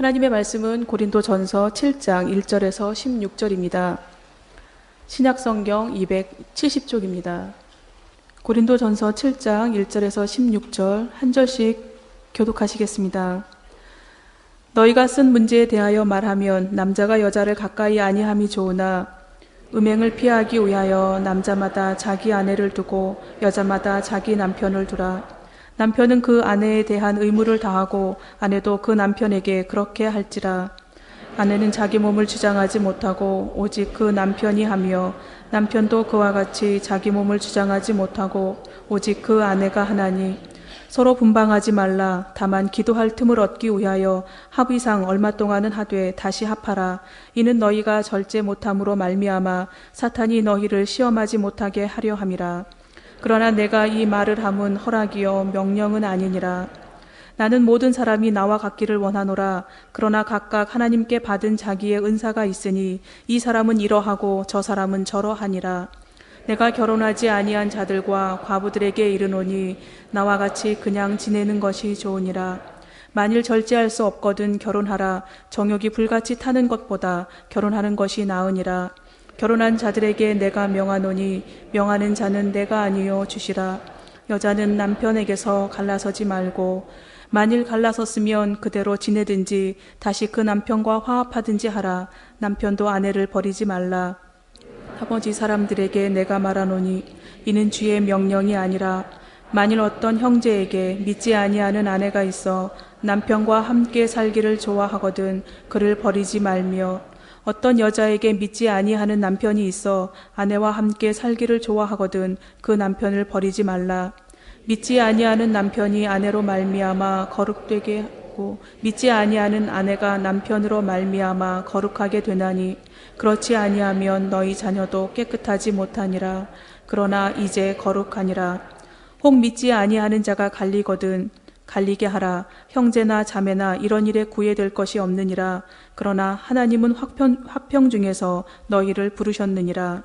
하나님의 말씀은 고린도전서 7장 1절에서 16절입니다. 신약성경 270쪽입니다. 고린도전서 7장 1절에서 16절 한 절씩 교독하시겠습니다. 너희가 쓴 문제에 대하여 말하면 남자가 여자를 가까이 아니함이 좋으나 음행을 피하기 위하여 남자마다 자기 아내를 두고 여자마다 자기 남편을 두라. 남편은 그 아내에 대한 의무를 다하고 아내도 그 남편에게 그렇게 할지라. 아내는 자기 몸을 주장하지 못하고 오직 그 남편이 하며 남편도 그와 같이 자기 몸을 주장하지 못하고 오직 그 아내가 하나니 서로 분방하지 말라. 다만 기도할 틈을 얻기 위하여 합의상 얼마 동안은 하되 다시 합하라. 이는 너희가 절제 못함으로 말미암아 사탄이 너희를 시험하지 못하게 하려 함이라. 그러나 내가 이 말을 함은 허락이요 명령은 아니니라. 나는 모든 사람이 나와 같기를 원하노라. 그러나 각각 하나님께 받은 자기의 은사가 있으니 이 사람은 이러하고 저 사람은 저러하니라. 내가 결혼하지 아니한 자들과 과부들에게 이르노니 나와 같이 그냥 지내는 것이 좋으니라. 만일 절제할 수 없거든 결혼하라. 정욕이 불같이 타는 것보다 결혼하는 것이 나으니라. 결혼한 자들에게 내가 명하노니 명하는 자는 내가 아니요 주시라. 여자는 남편에게서 갈라서지 말고 만일 갈라섰으면 그대로 지내든지 다시 그 남편과 화합하든지 하라. 남편도 아내를 버리지 말라. 아버지 사람들에게 내가 말하노니 이는 주의 명령이 아니라 만일 어떤 형제에게 믿지 아니하는 아내가 있어 남편과 함께 살기를 좋아하거든 그를 버리지 말며 어떤 여자에게 믿지 아니하는 남편이 있어 아내와 함께 살기를 좋아하거든 그 남편을 버리지 말라. 믿지 아니하는 남편이 아내로 말미암아 거룩되게 하고 믿지 아니하는 아내가 남편으로 말미암아 거룩하게 되나니 그렇지 아니하면 너희 자녀도 깨끗하지 못하니라. 그러나 이제 거룩하니라. 혹 믿지 아니하는 자가 갈리거든 갈리게 하라. 형제나 자매나 이런 일에 구애될 것이 없느니라. 그러나 하나님은 화평 중에서 너희를 부르셨느니라.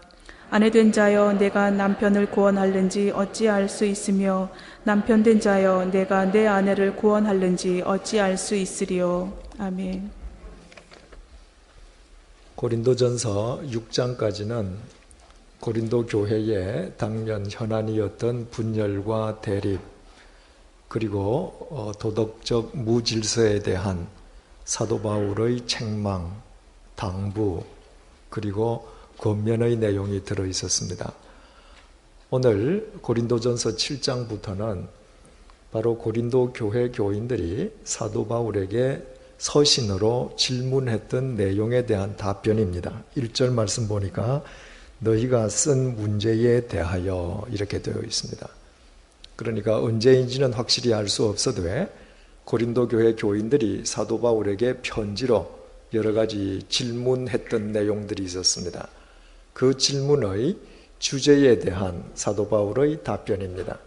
아내된 자여 내가 남편을 구원할는지 어찌 알 수 있으며 남편된 자여 내가 내 아내를 구원할는지 어찌 알 수 있으리요. 아멘. 고린도전서 6장까지는 고린도 교회의 당면 현안이었던 분열과 대립 그리고 도덕적 무질서에 대한 사도 바울의 책망, 당부 그리고 권면의 내용이 들어있었습니다. 오늘 고린도전서 7장부터는 바로 고린도 교회 교인들이 사도 바울에게 서신으로 질문했던 내용에 대한 답변입니다. 1절 말씀 보니까 너희가 쓴 문제에 대하여 이렇게 되어 있습니다. 그러니까 언제인지는 확실히 알 수 없어도 고린도 교회 교인들이 사도 바울에게 편지로 여러 가지 질문했던 내용들이 있었습니다. 그 질문의 주제에 대한 사도 바울의 답변입니다.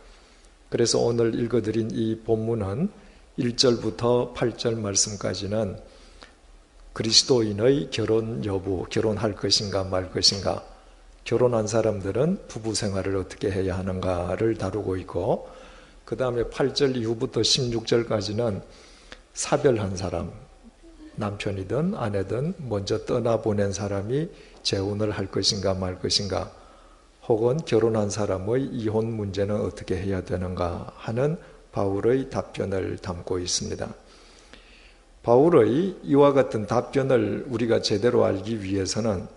그래서 오늘 읽어드린 이 본문은 1절부터 8절 말씀까지는 그리스도인의 결혼 여부, 결혼할 것인가 말 것인가, 결혼한 사람들은 부부 생활을 어떻게 해야 하는가를 다루고 있고, 그 다음에 8절 이후부터 16절까지는 사별한 사람, 남편이든 아내든 먼저 떠나보낸 사람이 재혼을 할 것인가 말 것인가, 혹은 결혼한 사람의 이혼 문제는 어떻게 해야 되는가 하는 바울의 답변을 담고 있습니다. 바울의 이와 같은 답변을 우리가 제대로 알기 위해서는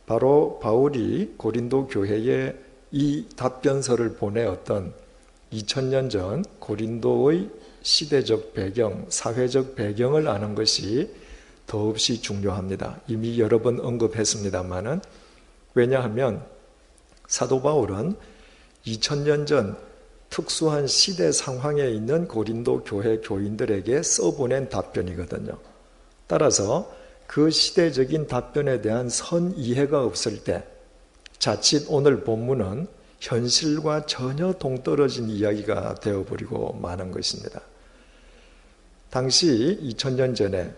바로 바울이 고린도 교회에 이 답변서를 보내었던 2000년 전 고린도의 시대적 배경, 사회적 배경을 아는 것이 더없이 중요합니다. 이미 여러 번 언급했습니다마는, 왜냐하면 사도 바울은 2000년 전 특수한 시대 상황에 있는 고린도 교회 교인들에게 써보낸 답변이거든요. 따라서 그 시대적인 답변에 대한 선 이해가 없을 때 자칫 오늘 본문은 현실과 전혀 동떨어진 이야기가 되어버리고 마는 것입니다. 당시 2000년 전에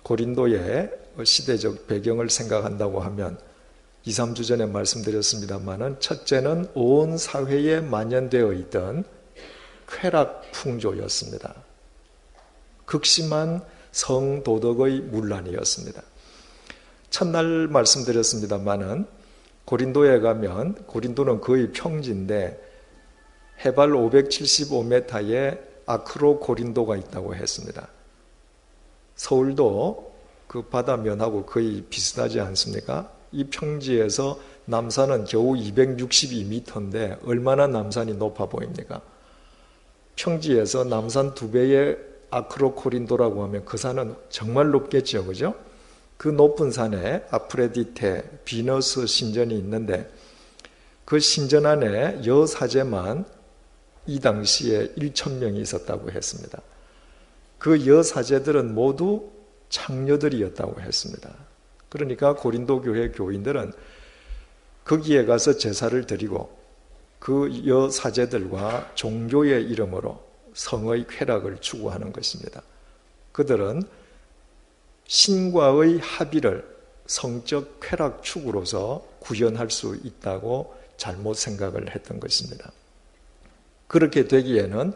고린도의 시대적 배경을 생각한다고 하면 2, 3주 전에 말씀드렸습니다마는, 첫째는 온 사회에 만연되어 있던 쾌락 풍조였습니다. 극심한 성도덕의 문란이었습니다. 첫날 말씀드렸습니다마는 고린도에 가면 고린도는 거의 평지인데 해발 575m에 아크로 고린도가 있다고 했습니다. 서울도 그 바다면하고 거의 비슷하지 않습니까? 이 평지에서 남산은 겨우 262m인데 얼마나 남산이 높아 보입니까? 평지에서 남산 2배의 아크로 고린도라고 하면 그 산은 정말 높겠죠, 그죠? 그 높은 산에 아프레디테, 비너스 신전이 있는데 그 신전 안에 여사제만 이 당시에 1,000명이 있었다고 했습니다. 그 여사제들은 모두 창녀들이었다고 했습니다. 그러니까 고린도 교회 교인들은 거기에 가서 제사를 드리고 그 여사제들과 종교의 이름으로 성의 쾌락을 추구하는 것입니다. 그들은 신과의 합의를 성적 쾌락 추구로서 구현할 수 있다고 잘못 생각을 했던 것입니다. 그렇게 되기에는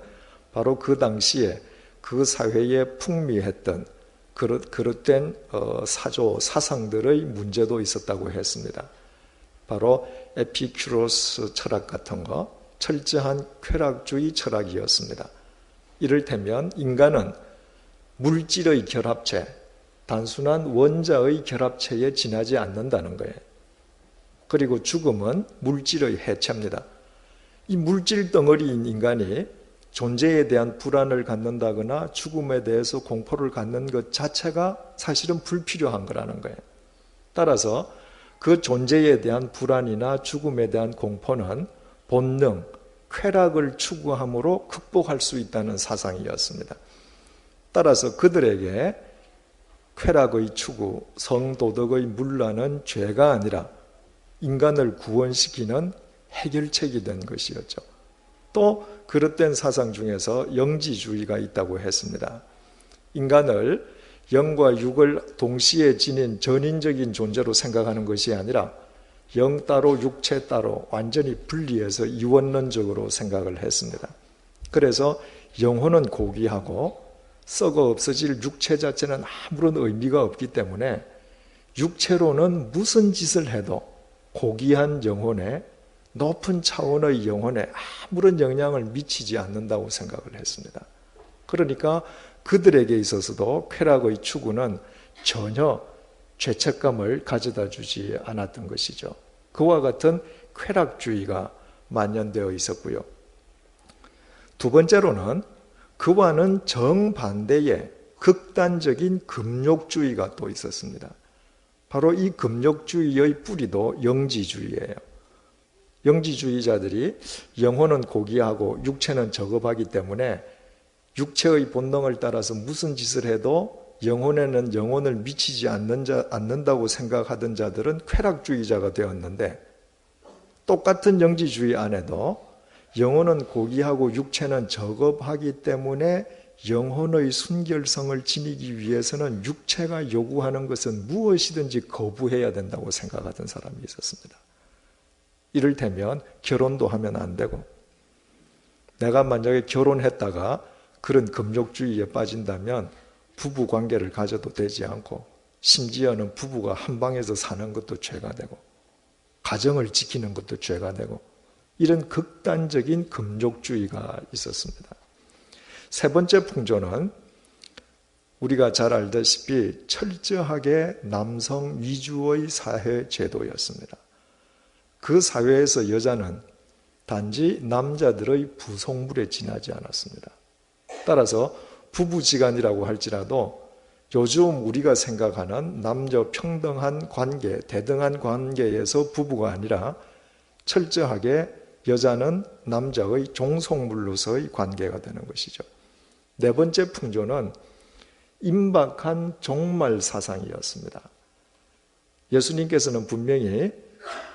바로 그 당시에 그 사회에 풍미했던 그릇된 사조, 사상들의 문제도 있었다고 했습니다. 바로 에피큐로스 철학 같은 거, 철저한 쾌락주의 철학이었습니다. 이를테면 인간은 물질의 결합체, 단순한 원자의 결합체에 지나지 않는다는 거예요. 그리고 죽음은 물질의 해체입니다. 이 물질 덩어리인 인간이 존재에 대한 불안을 갖는다거나 죽음에 대해서 공포를 갖는 것 자체가 사실은 불필요한 거라는 거예요. 따라서 그 존재에 대한 불안이나 죽음에 대한 공포는 본능, 쾌락을 추구함으로 극복할 수 있다는 사상이었습니다. 따라서 그들에게 쾌락의 추구, 성도덕의 문란은 죄가 아니라 인간을 구원시키는 해결책이 된 것이었죠. 또 그릇된 사상 중에서 영지주의가 있다고 했습니다. 인간을 영과 육을 동시에 지닌 전인적인 존재로 생각하는 것이 아니라 영 따로 육체 따로 완전히 분리해서 이원론적으로 생각을 했습니다. 그래서 영혼은 고귀하고 썩어 없어질 육체 자체는 아무런 의미가 없기 때문에 육체로는 무슨 짓을 해도 고귀한 영혼에, 높은 차원의 영혼에 아무런 영향을 미치지 않는다고 생각을 했습니다. 그러니까 그들에게 있어서도 쾌락의 추구는 전혀 죄책감을 가져다 주지 않았던 것이죠. 그와 같은 쾌락주의가 만연되어 있었고요. 두 번째로는 그와는 정반대의 극단적인 금욕주의가 또 있었습니다. 바로 이 금욕주의의 뿌리도 영지주의예요. 영지주의자들이 영혼은 고귀하고 육체는 저급하기 때문에 육체의 본능을 따라서 무슨 짓을 해도 영혼에는 영혼을 미치지 않는다고 생각하던 자들은 쾌락주의자가 되었는데, 똑같은 영지주의 안에도 영혼은 고귀하고 육체는 저급하기 때문에 영혼의 순결성을 지니기 위해서는 육체가 요구하는 것은 무엇이든지 거부해야 된다고 생각하던 사람이 있었습니다. 이를테면 결혼도 하면 안 되고, 내가 만약에 결혼했다가 그런 금욕주의에 빠진다면 부부 관계를 가져도 되지 않고, 심지어는 부부가 한 방에서 사는 것도 죄가 되고, 가정을 지키는 것도 죄가 되고, 이런 극단적인 금욕주의가 있었습니다. 세 번째 풍조는 우리가 잘 알다시피 철저하게 남성 위주의 사회 제도였습니다. 그 사회에서 여자는 단지 남자들의 부속물에 지나지 않았습니다. 따라서 부부지간이라고 할지라도 요즘 우리가 생각하는 남녀 평등한 관계, 대등한 관계에서 부부가 아니라 철저하게 여자는 남자의 종속물로서의 관계가 되는 것이죠. 네 번째 풍조는 임박한 종말 사상이었습니다. 예수님께서는 분명히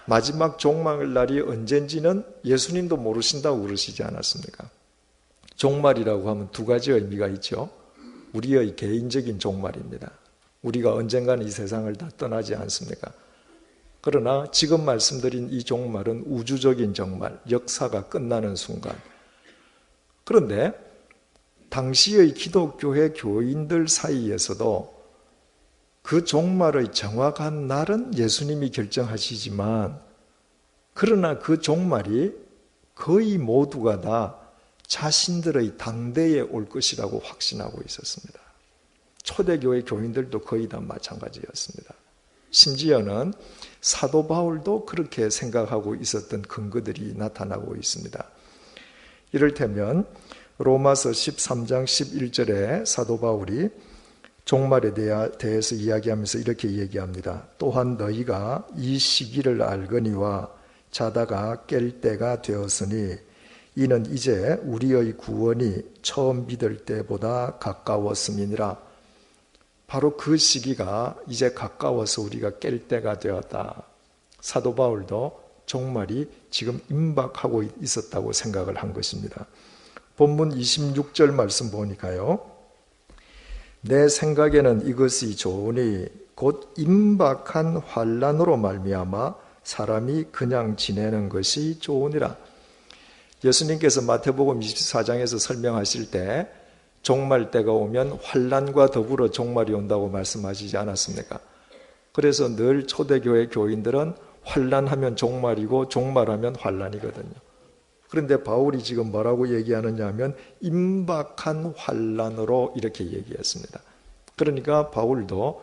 마지막 종말 날이 언젠지는 예수님도 모르신다고 그러시지 않았습니까? 종말이라고 하면 두 가지 의미가 있죠. 우리의 개인적인 종말입니다. 우리가 언젠가는 이 세상을 다 떠나지 않습니까? 그러나 지금 말씀드린 이 종말은 우주적인 종말, 역사가 끝나는 순간. 그런데 당시의 기독교회 교인들 사이에서도 그 종말의 정확한 날은 예수님이 결정하시지만, 그러나 그 종말이 거의 모두가 다 자신들의 당대에 올 것이라고 확신하고 있었습니다. 초대교회 교인들도 거의 다 마찬가지였습니다. 심지어는 사도 바울도 그렇게 생각하고 있었던 근거들이 나타나고 있습니다. 이를테면 로마서 13장 11절에 사도 바울이 종말에 대해서 이야기하면서 이렇게 얘기합니다. 또한 너희가 이 시기를 알거니와 자다가 깰 때가 되었으니 이는 이제 우리의 구원이 처음 믿을 때보다 가까웠음이니라. 바로 그 시기가 이제 가까워서 우리가 깰 때가 되었다. 사도 바울도 종말이 지금 임박하고 있었다고 생각을 한 것입니다. 본문 26절 말씀 보니까요, 내 생각에는 이것이 좋으니 곧 임박한 환난으로 말미암아 사람이 그냥 지내는 것이 좋으니라. 예수님께서 마태복음 24장에서 설명하실 때 종말 때가 오면 환난과 더불어 종말이 온다고 말씀하시지 않았습니까? 그래서 늘 초대교회 교인들은 환난하면 종말이고 종말하면 환난이거든요. 그런데 바울이 지금 뭐라고 얘기하느냐 하면 임박한 환난으로 이렇게 얘기했습니다. 그러니까 바울도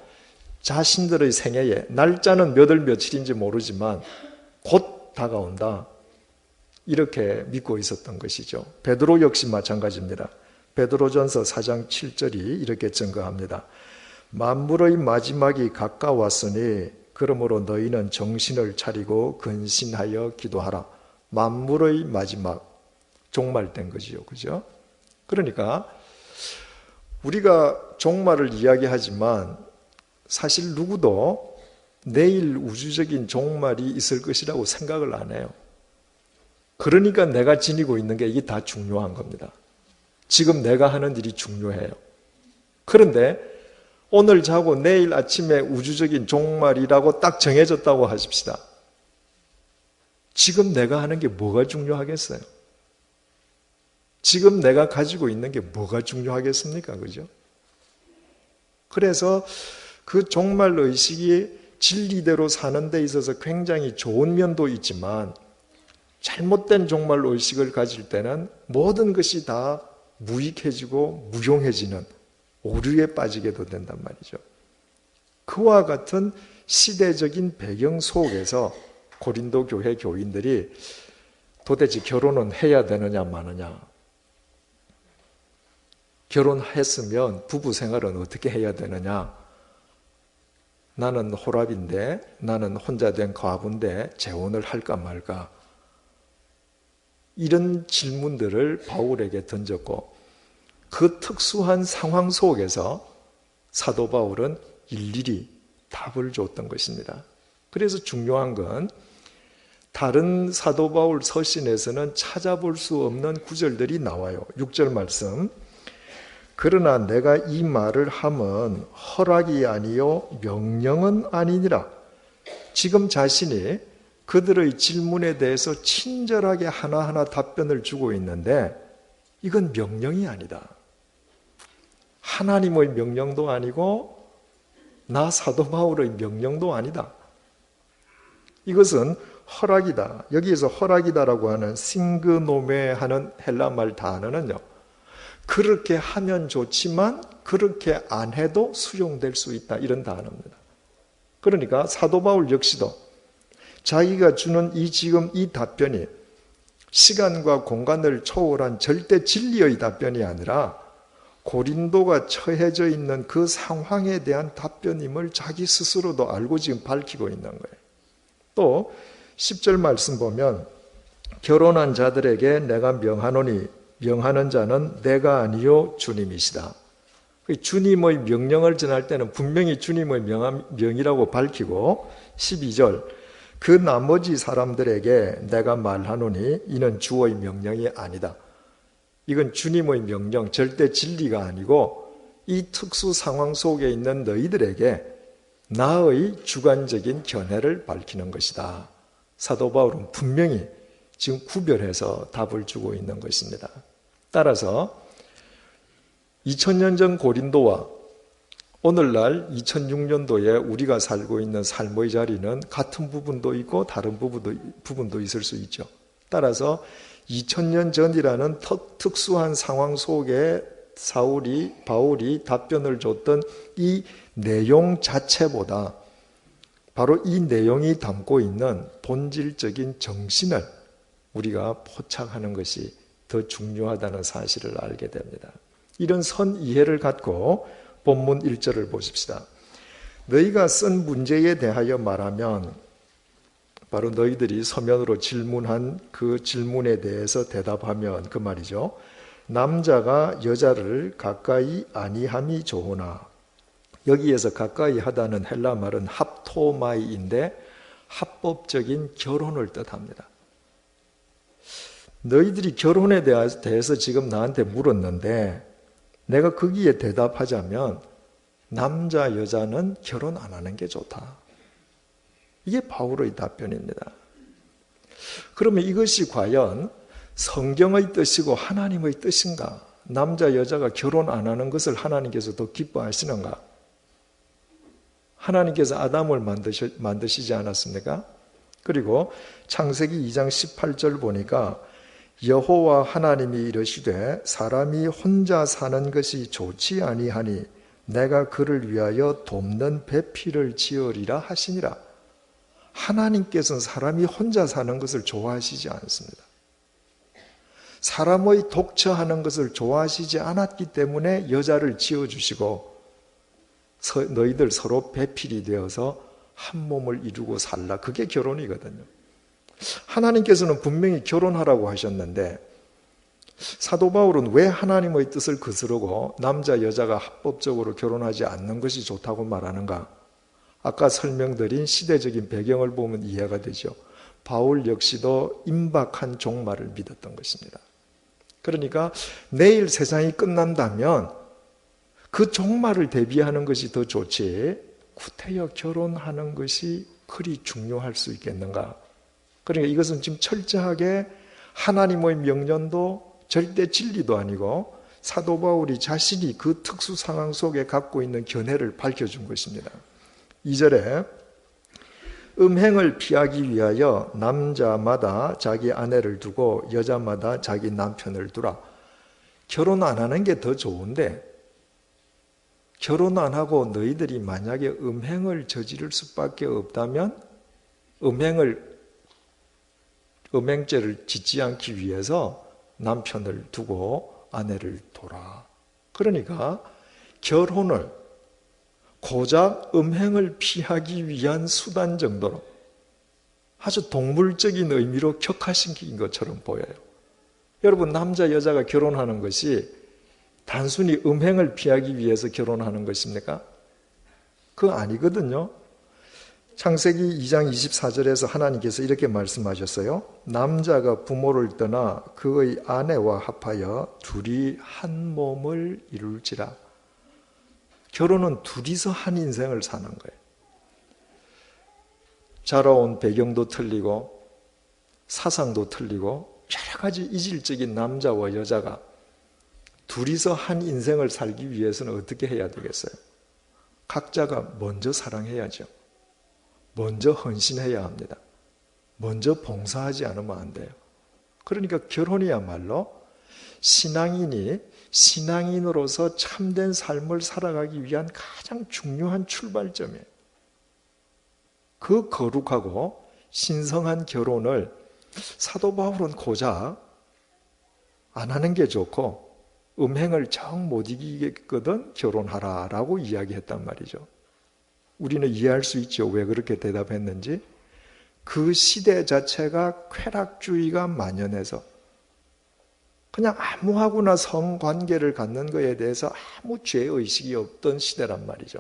자신들의 생애에 날짜는 몇 월 며칠인지 모르지만 곧 다가온다, 이렇게 믿고 있었던 것이죠. 베드로 역시 마찬가지입니다. 베드로전서 4장 7절이 이렇게 증거합니다. 만물의 마지막이 가까웠으니 그러므로 너희는 정신을 차리고 근신하여 기도하라. 만물의 마지막, 종말 된 거지요. 그죠? 그러니까 우리가 종말을 이야기하지만 사실 누구도 내일 우주적인 종말이 있을 것이라고 생각을 안 해요. 그러니까 내가 지니고 있는 게 이게 다 중요한 겁니다. 지금 내가 하는 일이 중요해요. 그런데 오늘 자고 내일 아침에 우주적인 종말이라고 딱 정해졌다고 하십시다. 지금 내가 하는 게 뭐가 중요하겠어요? 지금 내가 가지고 있는 게 뭐가 중요하겠습니까? 그죠? 그래서 그 종말 의식이 진리대로 사는 데 있어서 굉장히 좋은 면도 있지만 잘못된 종말 의식을 가질 때는 모든 것이 다 무익해지고 무용해지는 오류에 빠지게도 된단 말이죠. 그와 같은 시대적인 배경 속에서 고린도 교회 교인들이 도대체 결혼은 해야 되느냐 마느냐, 결혼했으면 부부 생활은 어떻게 해야 되느냐, 나는 호랍인데, 나는 혼자 된 과부인데 재혼을 할까 말까, 이런 질문들을 바울에게 던졌고 그 특수한 상황 속에서 사도 바울은 일일이 답을 줬던 것입니다. 그래서 중요한 건 다른 사도 바울 서신에서는 찾아볼 수 없는 구절들이 나와요. 6절 말씀, 그러나 내가 이 말을 함은 허락이 아니요 명령은 아니니라. 지금 자신이 그들의 질문에 대해서 친절하게 하나하나 답변을 주고 있는데 이건 명령이 아니다. 하나님의 명령도 아니고 나 사도 바울의 명령도 아니다. 이것은 허락이다. 여기에서 허락이다라고 하는 싱그노메 하는 헬라말 단어는요, 그렇게 하면 좋지만 그렇게 안 해도 수용될 수 있다, 이런 단어입니다. 그러니까 사도 바울 역시도 자기가 주는 지금 이 답변이 시간과 공간을 초월한 절대 진리의 답변이 아니라 고린도가 처해져 있는 그 상황에 대한 답변임을 자기 스스로도 알고 지금 밝히고 있는 거예요. 또 10절 말씀 보면 결혼한 자들에게 내가 명하노니 명하는 자는 내가 아니요 주님이시다. 주님의 명령을 전할 때는 분명히 주님의 명이라고 밝히고 12절 그 나머지 사람들에게 내가 말하노니 이는 주의 명령이 아니다. 이건 주님의 명령, 절대 진리가 아니고 이 특수 상황 속에 있는 너희들에게 나의 주관적인 견해를 밝히는 것이다. 사도 바울은 분명히 지금 구별해서 답을 주고 있는 것입니다. 따라서 2000년 전 고린도와 오늘날 2006년도에 우리가 살고 있는 삶의 자리는 같은 부분도 있고 다른 부분도 있을 수 있죠. 따라서 2000년 전이라는 특수한 상황 속에 바울이 답변을 줬던 이 내용 자체보다 바로 이 내용이 담고 있는 본질적인 정신을 우리가 포착하는 것이 더 중요하다는 사실을 알게 됩니다. 이런 선 이해를 갖고 본문 1절을 보십시다. 너희가 쓴 문제에 대하여 말하면, 바로 너희들이 서면으로 질문한 그 질문에 대해서 대답하면 그 말이죠. 남자가 여자를 가까이 아니함이 좋으나, 여기에서 가까이 하다는 헬라 말은 합토마이인데 합법적인 결혼을 뜻합니다. 너희들이 결혼에 대해서 지금 나한테 물었는데 내가 거기에 대답하자면 남자 여자는 결혼 안 하는 게 좋다. 이게 바울의 답변입니다. 그러면 이것이 과연 성경의 뜻이고 하나님의 뜻인가? 남자 여자가 결혼 안 하는 것을 하나님께서 더 기뻐하시는가? 하나님께서 아담을 만드시지 않았습니까? 그리고 창세기 2장 18절 보니까 여호와 하나님이 이르시되 사람이 혼자 사는 것이 좋지 아니하니 내가 그를 위하여 돕는 배필을 지으리라 하시니라. 하나님께서는 사람이 혼자 사는 것을 좋아하시지 않습니다. 사람의 독처하는 것을 좋아하시지 않았기 때문에 여자를 지어주시고 너희들 서로 배필이 되어서 한 몸을 이루고 살라. 그게 결혼이거든요. 하나님께서는 분명히 결혼하라고 하셨는데 사도 바울은 왜 하나님의 뜻을 거스르고 남자 여자가 합법적으로 결혼하지 않는 것이 좋다고 말하는가? 아까 설명드린 시대적인 배경을 보면 이해가 되죠. 바울 역시도 임박한 종말을 믿었던 것입니다. 그러니까 내일 세상이 끝난다면 그 종말을 대비하는 것이 더 좋지 구태여 결혼하는 것이 그리 중요할 수 있겠는가? 그러니까 이것은 지금 철저하게 하나님의 명령도 절대 진리도 아니고 사도 바울이 자신이 그 특수 상황 속에 갖고 있는 견해를 밝혀준 것입니다. 2절에 음행을 피하기 위하여 남자마다 자기 아내를 두고 여자마다 자기 남편을 두라. 결혼 안 하는 게 더 좋은데 결혼 안 하고 너희들이 만약에 음행을 저지를 수밖에 없다면 음행죄를 짓지 않기 위해서 남편을 두고 아내를 둬라. 그러니까 결혼을 고작 음행을 피하기 위한 수단 정도로 아주 동물적인 의미로 격화시킨 것처럼 보여요. 여러분, 남자 여자가 결혼하는 것이 단순히 음행을 피하기 위해서 결혼하는 것입니까? 그거 아니거든요. 창세기 2장 24절에서 하나님께서 이렇게 말씀하셨어요. 남자가 부모를 떠나 그의 아내와 합하여 둘이 한 몸을 이룰지라. 결혼은 둘이서 한 인생을 사는 거예요. 자라온 배경도 틀리고 사상도 틀리고 여러 가지 이질적인 남자와 여자가 둘이서 한 인생을 살기 위해서는 어떻게 해야 되겠어요? 각자가 먼저 사랑해야죠. 먼저 헌신해야 합니다. 먼저 봉사하지 않으면 안 돼요. 그러니까 결혼이야말로 신앙인이 신앙인으로서 참된 삶을 살아가기 위한 가장 중요한 출발점이에요. 그 거룩하고 신성한 결혼을 사도 바울은 고작 안 하는 게 좋고 음행을 정 못 이기거든 결혼하라라고 이야기했단 말이죠. 우리는 이해할 수 있죠. 왜 그렇게 대답했는지. 그 시대 자체가 쾌락주의가 만연해서 그냥 아무하고나 성관계를 갖는 것에 대해서 아무 죄의식이 없던 시대란 말이죠.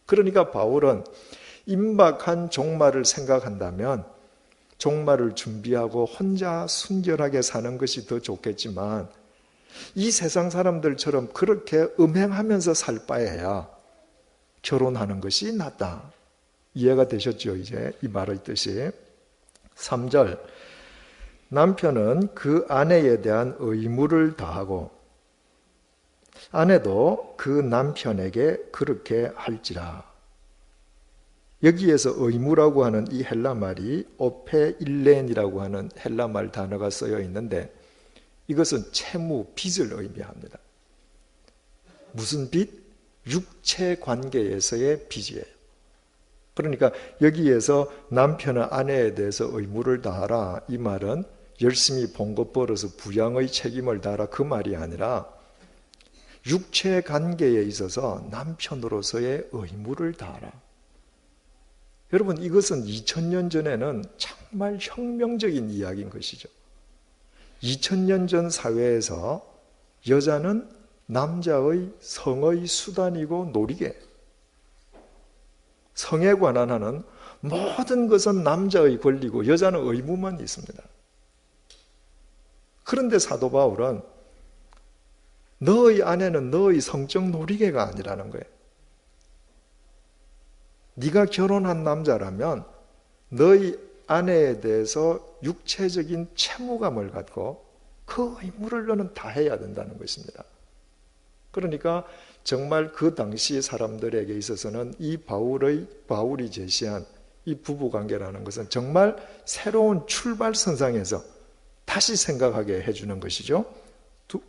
그러니까 바울은 임박한 종말을 생각한다면 종말을 준비하고 혼자 순결하게 사는 것이 더 좋겠지만 이 세상 사람들처럼 그렇게 음행하면서 살 바에야 결혼하는 것이 낫다. 이해가 되셨죠? 이제 이 말의 뜻이. 3절 남편은 그 아내에 대한 의무를 다하고 아내도 그 남편에게 그렇게 할지라. 여기에서 의무라고 하는 이 헬라 말이 오페일렌이라고 하는 헬라 말 단어가 쓰여 있는데 이것은 채무, 빚을 의미합니다. 무슨 빚? 육체 관계에서의 빚이에요. 그러니까 여기에서 남편은 아내에 대해서 의무를 다하라, 이 말은 열심히 번 것 벌어서 부양의 책임을 다하라 그 말이 아니라 육체 관계에 있어서 남편으로서의 의무를 다하라. 여러분, 이것은 2000년 전에는 정말 혁명적인 이야기인 것이죠. 2000년 전 사회에서 여자는 남자의 성의 수단이고 놀이개, 성에 관한 하는 모든 것은 남자의 권리고 여자는 의무만 있습니다. 그런데 사도 바울은 너의 아내는 너의 성적 놀이개가 아니라는 거예요. 네가 결혼한 남자라면 너의 아내에 대해서 육체적인 채무감을 갖고 그 의무를 너는 다해야 된다는 것입니다. 그러니까 정말 그 당시 사람들에게 있어서는 이 바울이 제시한 이 부부관계라는 것은 정말 새로운 출발선상에서 다시 생각하게 해주는 것이죠.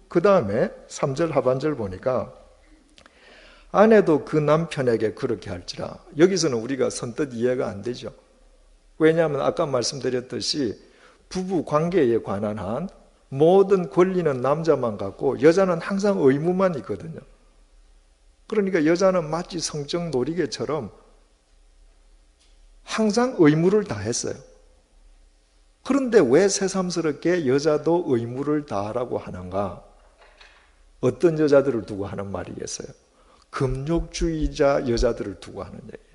그 다음에 3절 하반절 보니까 아내도 그 남편에게 그렇게 할지라. 여기서는 우리가 선뜻 이해가 안 되죠. 왜냐하면 아까 말씀드렸듯이 부부 관계에 관한 한 모든 권리는 남자만 갖고 여자는 항상 의무만 있거든요. 그러니까 여자는 마치 성적 놀이개처럼 항상 의무를 다했어요. 그런데 왜 새삼스럽게 여자도 의무를 다하라고 하는가? 어떤 여자들을 두고 하는 말이겠어요? 금욕주의자 여자들을 두고 하는 얘기예요.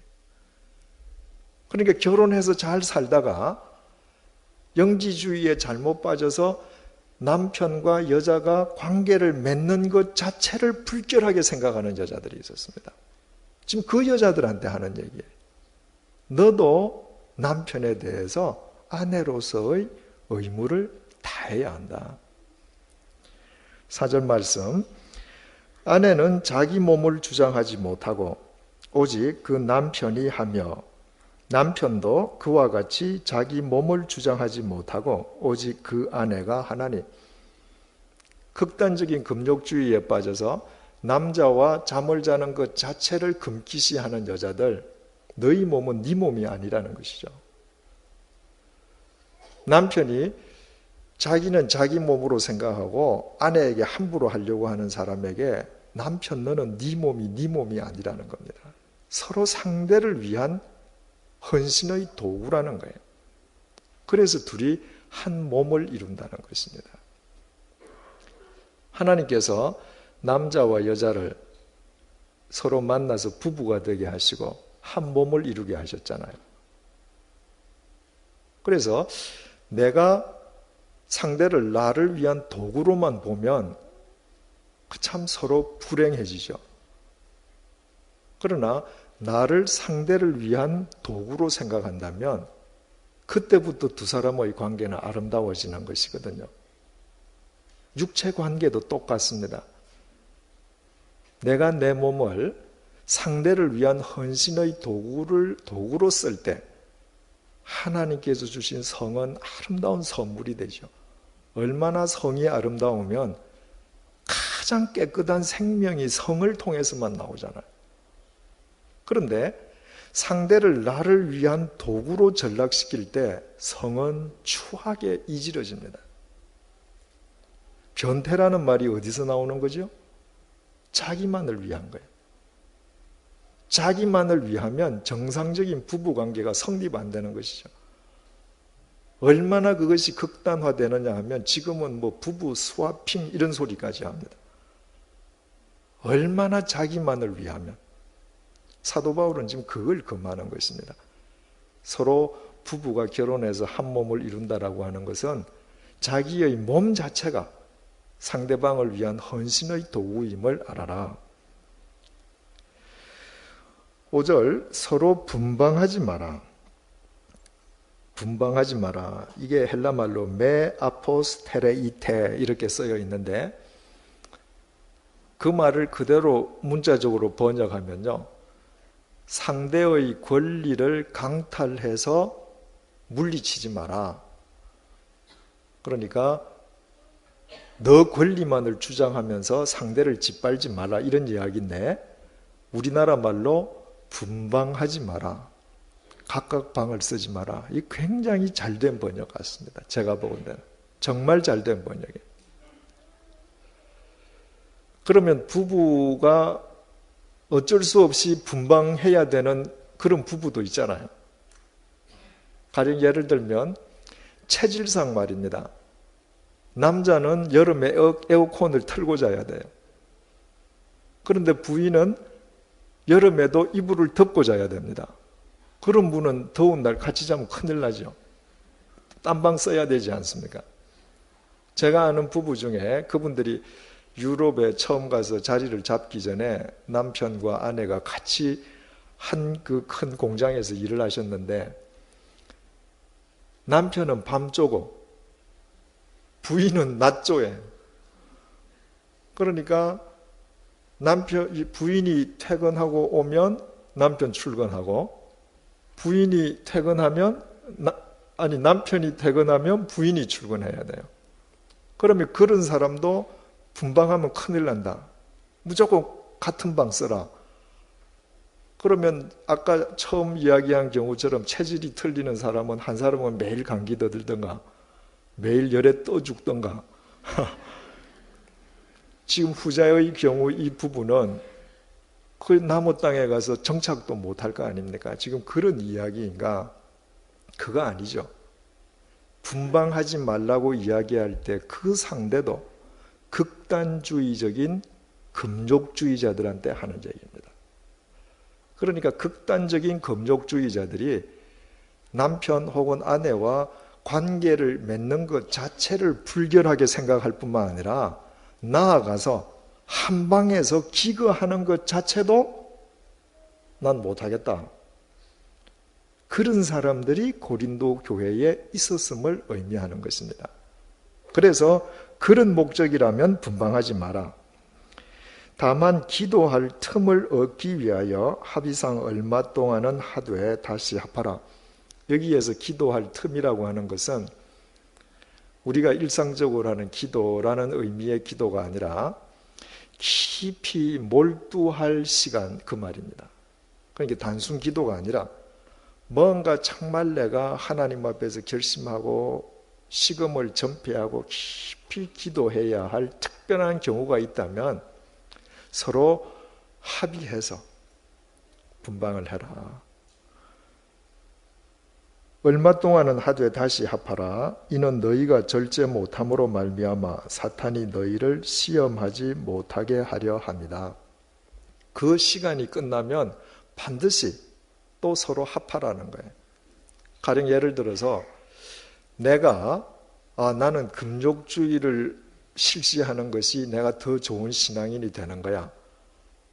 그러니까 결혼해서 잘 살다가 영지주의에 잘못 빠져서 남편과 여자가 관계를 맺는 것 자체를 불결하게 생각하는 여자들이 있었습니다. 지금 그 여자들한테 하는 얘기예요. 너도 남편에 대해서 아내로서의 의무를 다해야 한다. 4절 말씀, 아내는 자기 몸을 주장하지 못하고 오직 그 남편이 하며 남편도 그와 같이 자기 몸을 주장하지 못하고 오직 그 아내가 하나니. 극단적인 금욕주의에 빠져서 남자와 잠을 자는 것 자체를 금기시하는 여자들, 너희 몸은 네 몸이 아니라는 것이죠. 남편이 자기는 자기 몸으로 생각하고 아내에게 함부로 하려고 하는 사람에게 남편 너는 네 몸이 아니라는 겁니다. 서로 상대를 위한 헌신의 도구라는 거예요. 그래서 둘이 한 몸을 이룬다는 것입니다. 하나님께서 남자와 여자를 서로 만나서 부부가 되게 하시고 한 몸을 이루게 하셨잖아요. 그래서 내가 상대를 나를 위한 도구로만 보면 참 서로 불행해지죠. 그러나 나를 상대를 위한 도구로 생각한다면 그때부터 두 사람의 관계는 아름다워지는 것이거든요. 육체 관계도 똑같습니다. 내가 내 몸을 상대를 위한 헌신의 도구로 쓸 때 하나님께서 주신 성은 아름다운 선물이 되죠. 얼마나 성이 아름다우면 가장 깨끗한 생명이 성을 통해서만 나오잖아요. 그런데 상대를 나를 위한 도구로 전락시킬 때 성은 추하게 이지러집니다. 변태라는 말이 어디서 나오는 거죠? 자기만을 위한 거예요. 자기만을 위하면 정상적인 부부관계가 성립 안 되는 것이죠. 얼마나 그것이 극단화되느냐 하면 지금은 뭐 부부 스와핑 이런 소리까지 합니다. 얼마나 자기만을 위하면. 사도 바울은 지금 그걸 금하는 것입니다. 서로 부부가 결혼해서 한 몸을 이룬다라고 하는 것은 자기의 몸 자체가 상대방을 위한 헌신의 도구임을 알아라. 5절 서로 분방하지 마라. 분방하지 마라. 이게 헬라말로 메 아포스테레이테 이렇게 쓰여 있는데 그 말을 그대로 문자적으로 번역하면요, 상대의 권리를 강탈해서 물리치지 마라. 그러니까 너 권리만을 주장하면서 상대를 짓밟지 마라, 이런 이야기인데, 우리나라 말로 분방하지 마라, 각각방을 쓰지 마라. 이 굉장히 잘된 번역 같습니다. 제가 보는 데는 정말 잘된 번역이에요. 그러면 부부가 어쩔 수 없이 분방해야 되는 그런 부부도 있잖아요. 가령 예를 들면 체질상 말입니다. 남자는 여름에 에어컨을 틀고 자야 돼요. 그런데 부인은 여름에도 이불을 덮고 자야 됩니다. 그런 분은 더운 날 같이 자면 큰일 나죠. 딴방 써야 되지 않습니까? 제가 아는 부부 중에 그분들이 유럽에 처음 가서 자리를 잡기 전에 남편과 아내가 같이 한 그 큰 공장에서 일을 하셨는데, 남편은 밤 쪼고 부인은 낮 쪼예요. 그러니까 부인이 퇴근하고 오면 남편 출근하고, 부인이 퇴근하면 남편이 퇴근하면 부인이 출근해야 돼요. 그러면 그런 사람도 분방하면 큰일 난다. 무조건 같은 방 써라. 그러면 아까 처음 이야기한 경우처럼 체질이 틀리는 사람은, 한 사람은 매일 감기도 들던가 매일 열에 떠 죽던가 지금 후자의 경우 이 부부는 그 나무 땅에 가서 정착도 못할 거 아닙니까? 지금 그런 이야기인가? 그거 아니죠. 분방하지 말라고 이야기할 때 그 상대도 극단주의적인 금욕주의자들한테 하는 얘기입니다. 그러니까 극단적인 금욕주의자들이 남편 혹은 아내와 관계를 맺는 것 자체를 불결하게 생각할 뿐만 아니라, 나아가서 한 방에서 기거하는 것 자체도 난 못하겠다. 그런 사람들이 고린도 교회에 있었음을 의미하는 것입니다. 그래서 그런 목적이라면 분방하지 마라. 다만 기도할 틈을 얻기 위하여 합의상 얼마 동안은 하되 다시 합하라. 여기에서 기도할 틈이라고 하는 것은 우리가 일상적으로 하는 기도라는 의미의 기도가 아니라 깊이 몰두할 시간, 그 말입니다. 그러니까 단순 기도가 아니라 뭔가 정말 내가 하나님 앞에서 결심하고 식음을 전폐하고 깊이 기도해야 할 특별한 경우가 있다면 서로 합의해서 분방을 해라. 얼마 동안은 하되 다시 합하라. 이는 너희가 절제 못함으로 말미암아 사탄이 너희를 시험하지 못하게 하려 함이다. 그 시간이 끝나면 반드시 또 서로 합하라는 거예요. 가령 예를 들어서 내가 나는 금욕주의를 실시하는 것이 내가 더 좋은 신앙인이 되는 거야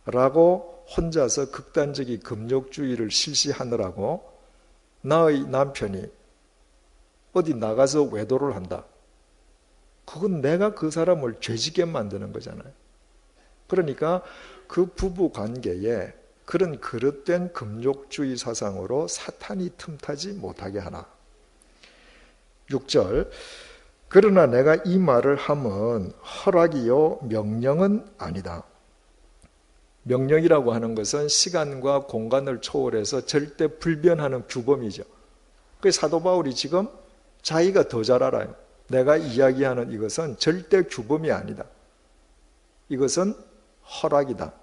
라고 혼자서 극단적인 금욕주의를 실시하느라고 나의 남편이 어디 나가서 외도를 한다. 그건 내가 그 사람을 죄짓게 만드는 거잖아요. 그러니까 그 부부 관계에 그런 그릇된 금욕주의 사상으로 사탄이 틈타지 못하게 하나. 6절, 그러나 내가 이 말을 함은 허락이요 명령은 아니다. 명령이라고 하는 것은 시간과 공간을 초월해서 절대 불변하는 규범이죠. 그래서 사도 바울이 지금 자기가 더 잘 알아요. 내가 이야기하는 이것은 절대 규범이 아니다. 이것은 허락이다.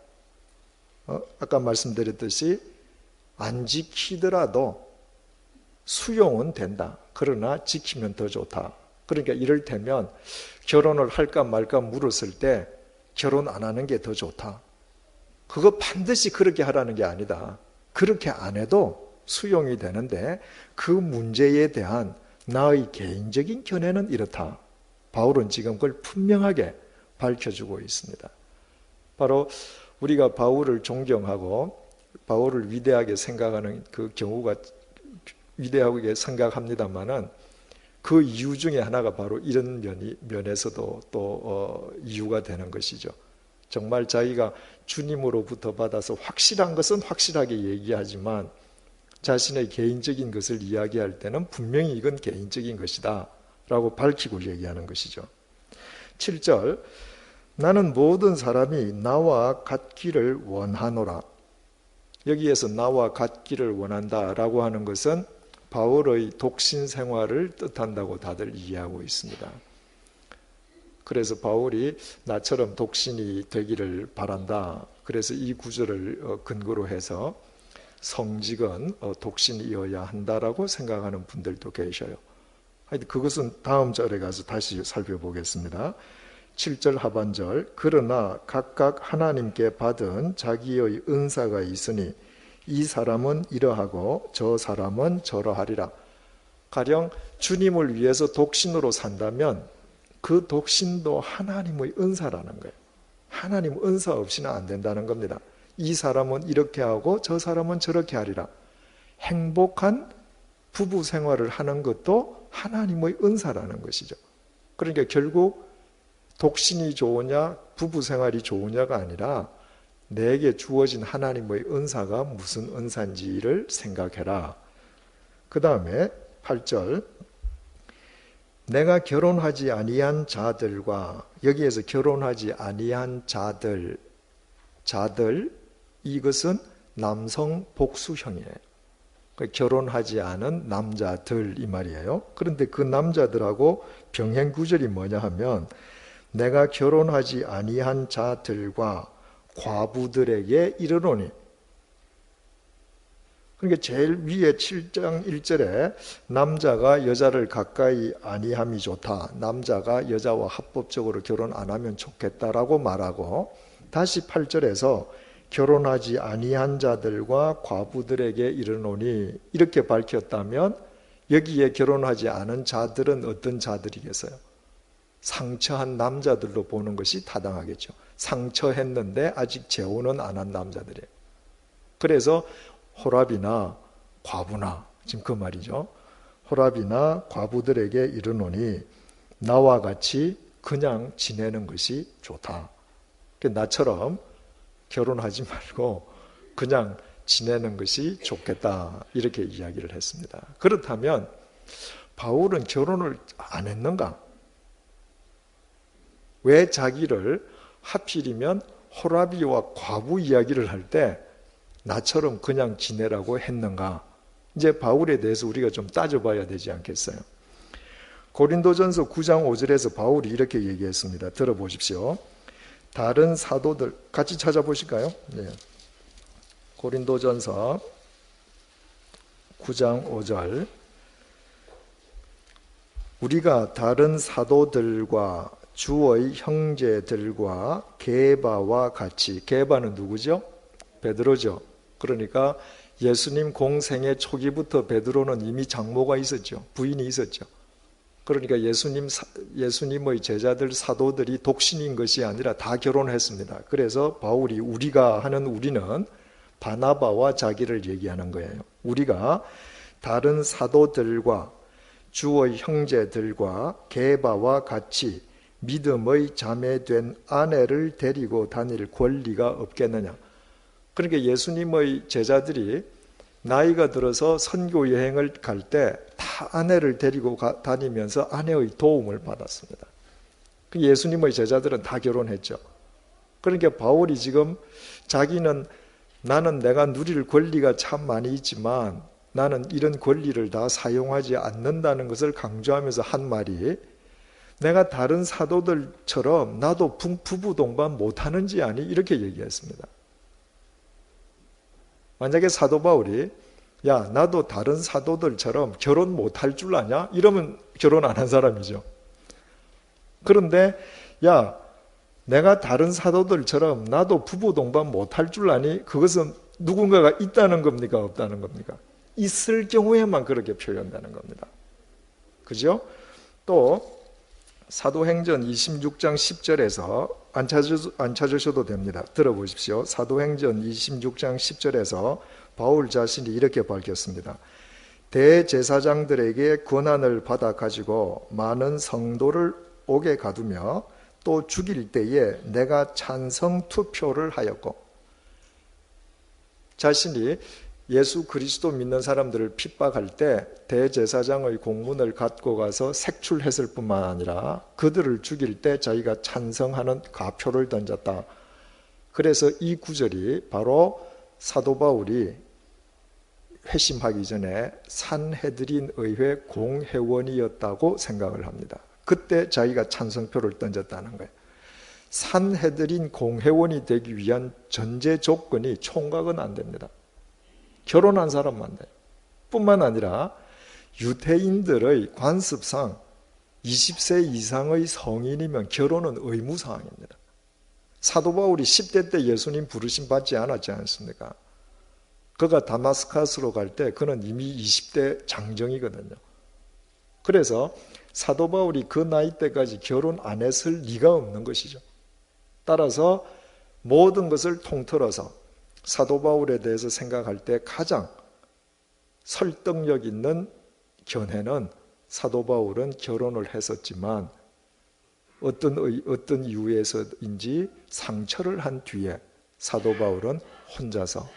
아까 말씀드렸듯이 안 지키더라도 수용은 된다. 그러나 지키면 더 좋다. 그러니까 이를테면 결혼을 할까 말까 물었을 때 결혼 안 하는 게 더 좋다. 그거 반드시 그렇게 하라는 게 아니다. 그렇게 안 해도 수용이 되는데 그 문제에 대한 나의 개인적인 견해는 이렇다. 바울은 지금 그걸 분명하게 밝혀주고 있습니다. 바로 우리가 바울을 존경하고 바울을 위대하게 생각하는 그 경우가 위대하게 생각합니다만은 그 이유 중에 하나가 바로 이런 면에서도 또 이유가 되는 것이죠. 정말 자기가 주님으로부터 받아서 확실한 것은 확실하게 얘기하지만 자신의 개인적인 것을 이야기할 때는 분명히 이건 개인적인 것이다 라고 밝히고 얘기하는 것이죠. 7절, 나는 모든 사람이 나와 같기를 원하노라. 여기에서 나와 같기를 원한다 라고 하는 것은 바울의 독신 생활을 뜻한다고 다들 이해하고 있습니다. 그래서 바울이 나처럼 독신이 되기를 바란다. 그래서 이 구절을 근거로 해서 성직은 독신이어야 한다라고 생각하는 분들도 계셔요. 하여튼 그것은 다음 절에 가서 다시 살펴보겠습니다. 7절 하반절, 그러나 각각 하나님께 받은 자기의 은사가 있으니 이 사람은 이러하고 저 사람은 저러하리라. 가령 주님을 위해서 독신으로 산다면 그 독신도 하나님의 은사라는 거예요. 하나님 은사 없이는 안 된다는 겁니다. 이 사람은 이렇게 하고 저 사람은 저렇게 하리라. 행복한 부부 생활을 하는 것도 하나님의 은사라는 것이죠. 그러니까 결국 독신이 좋으냐 부부 생활이 좋으냐가 아니라 내게 주어진 하나님의 은사가 무슨 은사인지를 생각해라. 그 다음에 8절, 내가 결혼하지 아니한 자들과, 여기에서 결혼하지 아니한 자들, 이것은 남성 복수형이에요. 결혼하지 않은 남자들 이 말이에요. 그런데 그 남자들하고 병행 구절이 뭐냐 하면 내가 결혼하지 아니한 자들과 과부들에게 이르노니. 그러니까 제일 위에 7장 1절에 남자가 여자를 가까이 아니함이 좋다. 남자가 여자와 합법적으로 결혼 안 하면 좋겠다라고 말하고, 다시 8절에서 결혼하지 아니한 자들과 과부들에게 이르노니 이렇게 밝혔다면 여기에 결혼하지 않은 자들은 어떤 자들이겠어요? 상처한 남자들로 보는 것이 타당하겠죠. 상처했는데 아직 재혼은 안 한 남자들이에요. 그래서 호랍이나 과부나, 지금 그 말이죠. 호랍이나 과부들에게 이르노니 나와 같이 그냥 지내는 것이 좋다. 나처럼 결혼하지 말고 그냥 지내는 것이 좋겠다. 이렇게 이야기를 했습니다. 그렇다면 바울은 결혼을 안 했는가? 왜 자기를 하필이면 호라비와 과부 이야기를 할 때 나처럼 그냥 지내라고 했는가? 이제 바울에 대해서 우리가 좀 따져봐야 되지 않겠어요? 고린도전서 9장 5절에서 바울이 이렇게 얘기했습니다. 들어보십시오. 다른 사도들, 같이 찾아보실까요? 네. 고린도전서 9장 5절, 우리가 다른 사도들과 주의 형제들과 게바와 같이, 게바는 누구죠? 베드로죠. 그러니까 예수님 공생의 초기부터 베드로는 이미 장모가 있었죠. 부인이 있었죠. 그러니까 예수님의 제자들 사도들이 독신인 것이 아니라 다 결혼했습니다. 그래서 바울이 우리가 하는 우리는 바나바와 자기를 얘기하는 거예요. 우리가 다른 사도들과 주의 형제들과 게바와 같이 믿음의 자매된 아내를 데리고 다닐 권리가 없겠느냐. 그러니까 예수님의 제자들이 나이가 들어서 선교 여행을 갈 때 다 아내를 데리고 다니면서 아내의 도움을 받았습니다. 예수님의 제자들은 다 결혼했죠. 그러니까 바울이 지금 자기는 나는 내가 누릴 권리가 참 많이 있지만 나는 이런 권리를 다 사용하지 않는다는 것을 강조하면서 한 말이, 내가 다른 사도들처럼 나도 부부 동반 못하는지 아니? 이렇게 얘기했습니다. 만약에 사도 바울이 야 나도 다른 사도들처럼 결혼 못할 줄 아냐? 이러면 결혼 안 한 사람이죠. 그런데 야 내가 다른 사도들처럼 나도 부부 동반 못할 줄 아니? 그것은 누군가가 있다는 겁니까? 없다는 겁니까? 있을 경우에만 그렇게 표현되는 겁니다. 그죠? 또 사도행전 26장 10절에서 안 찾으셔도 됩니다. 들어보십시오. 사도행전 26장 10절에서 바울 자신이 이렇게 밝혔습니다. 대제사장들에게 권한을 받아 가지고 많은 성도를 옥에 가두며 또 죽일 때에 내가 찬성 투표를 하였고, 자신이 예수 그리스도 믿는 사람들을 핍박할 때 대제사장의 공문을 갖고 가서 색출했을 뿐만 아니라 그들을 죽일 때 자기가 찬성하는 가표를 던졌다. 그래서 이 구절이 바로 사도 바울이 회심하기 전에 산헤드린 의회 공회원이었다고 생각을 합니다. 그때 자기가 찬성표를 던졌다는 거예요. 산헤드린 공회원이 되기 위한 전제 조건이 총각은 안 됩니다. 결혼한 사람만 돼요. 뿐만 아니라 유대인들의 관습상 20세 이상의 성인이면 결혼은 의무사항입니다. 사도 바울이 10대 때 예수님 부르심 받지 않았지 않습니까? 그가 다마스카스로 갈 때 그는 이미 20대 장정이거든요. 그래서 사도 바울이 그 나이 때까지 결혼 안 했을 리가 없는 것이죠. 따라서 모든 것을 통틀어서 사도 바울에 대해서 생각할 때 가장 설득력 있는 견해는 사도 바울은 결혼을 했었지만 어떤 이유에서인지 상처를 한 뒤에 사도 바울은 혼자서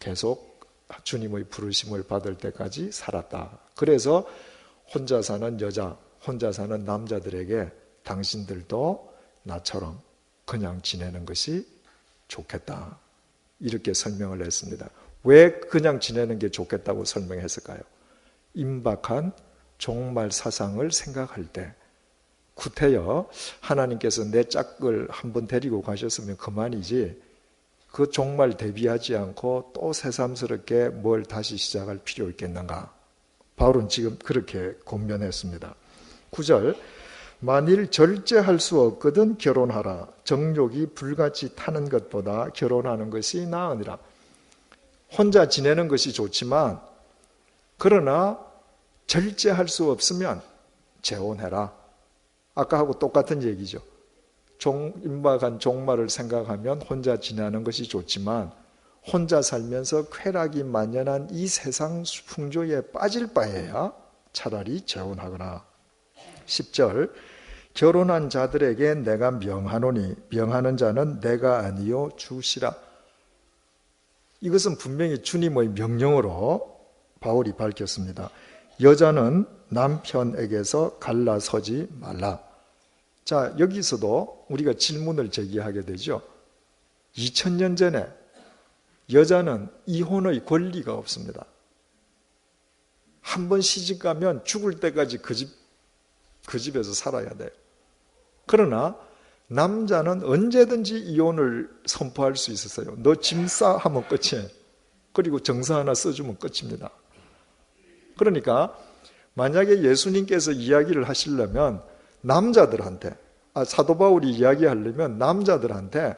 계속 주님의 부르심을 받을 때까지 살았다. 그래서 혼자 사는 여자, 혼자 사는 남자들에게 당신들도 나처럼 그냥 지내는 것이 좋겠다. 이렇게 설명을 했습니다. 왜 그냥 지내는 게 좋겠다고 설명했을까요? 임박한 종말 사상을 생각할 때 구태여 하나님께서 내 짝을 한번 데리고 가셨으면 그만이지 그 종말 대비하지 않고 또 새삼스럽게 뭘 다시 시작할 필요 있겠는가? 바울은 지금 그렇게 권면했습니다. 9절 만일 절제할 수 없거든 결혼하라. 정욕이 불같이 타는 것보다 결혼하는 것이 나으니라. 혼자 지내는 것이 좋지만 그러나 절제할 수 없으면 재혼해라. 아까하고 똑같은 얘기죠. 임박한 종말을 생각하면 혼자 지내는 것이 좋지만 혼자 살면서 쾌락이 만연한 이 세상 풍조에 빠질 바에야 차라리 재혼하거나. 10절 결혼한 자들에게 내가 명하노니 명하는 자는 내가 아니요 주시라. 이것은 분명히 주님의 명령으로 바울이 밝혔습니다. 여자는 남편에게서 갈라서지 말라. 자, 여기서도 우리가 질문을 제기하게 되죠. 2000년 전에 여자는 이혼의 권리가 없습니다. 한 번 시집가면 죽을 때까지 그 집에서 살아야 돼요. 그러나 남자는 언제든지 이혼을 선포할 수 있었어요. 너 짐 싸 하면 끝이에요. 그리고 정서 하나 써주면 끝입니다. 그러니까 만약에 예수님께서 이야기를 하시려면 남자들한테, 사도 바울이 이야기하려면 남자들한테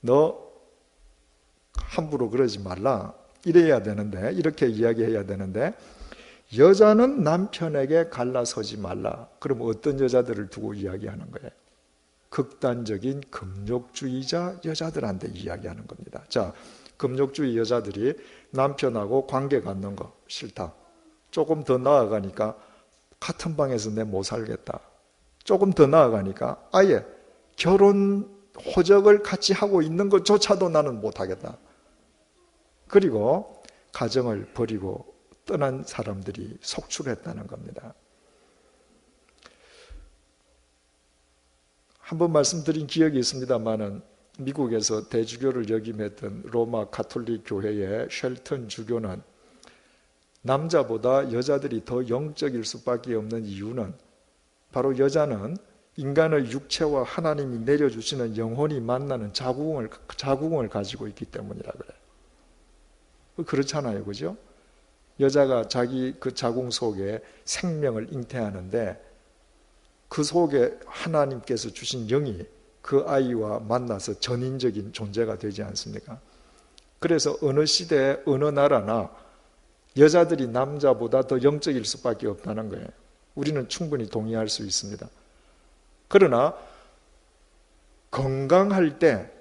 너 함부로 그러지 말라 이래야 되는데, 이렇게 이야기해야 되는데 여자는 남편에게 갈라서지 말라. 그럼 어떤 여자들을 두고 이야기하는 거예요? 극단적인 금욕주의자 여자들한테 이야기하는 겁니다. 자, 금욕주의 여자들이 남편하고 관계 갖는 거 싫다. 조금 더 나아가니까 같은 방에서 내 못 살겠다. 조금 더 나아가니까 아예 결혼 호적을 같이 하고 있는 것조차도 나는 못하겠다. 그리고 가정을 버리고 떠난 사람들이 속출했다는 겁니다. 한번 말씀드린 기억이 있습니다만은 미국에서 대주교를 역임했던 로마 가톨릭 교회의 쉘턴 주교는 남자보다 여자들이 더 영적일 수밖에 없는 이유는 바로 여자는 인간의 육체와 하나님이 내려주시는 영혼이 만나는 자궁을 가지고 있기 때문이라 그래요. 그렇잖아요, 그죠? 여자가 자기 그 자궁 속에 생명을 잉태하는데 그 속에 하나님께서 주신 영이 그 아이와 만나서 전인적인 존재가 되지 않습니까? 그래서 어느 시대, 어느 나라나 여자들이 남자보다 더 영적일 수밖에 없다는 거예요. 우리는 충분히 동의할 수 있습니다. 그러나 건강할 때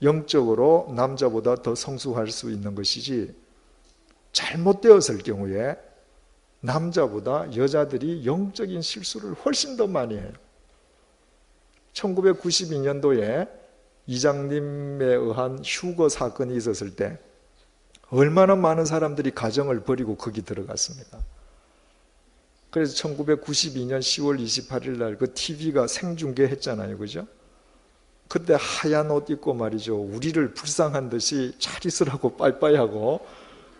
영적으로 남자보다 더 성숙할 수 있는 것이지, 잘못되었을 경우에 남자보다 여자들이 영적인 실수를 훨씬 더 많이 해요. 1992년도에 이장님에 의한 휴거 사건이 있었을 때 얼마나 많은 사람들이 가정을 버리고 거기 들어갔습니까? 그래서 1992년 10월 28일 날 그 TV가 생중계했잖아요. 그죠? 그때 하얀 옷 입고 말이죠. 우리를 불쌍한 듯이 잘 있으라고 빠이빠이 하고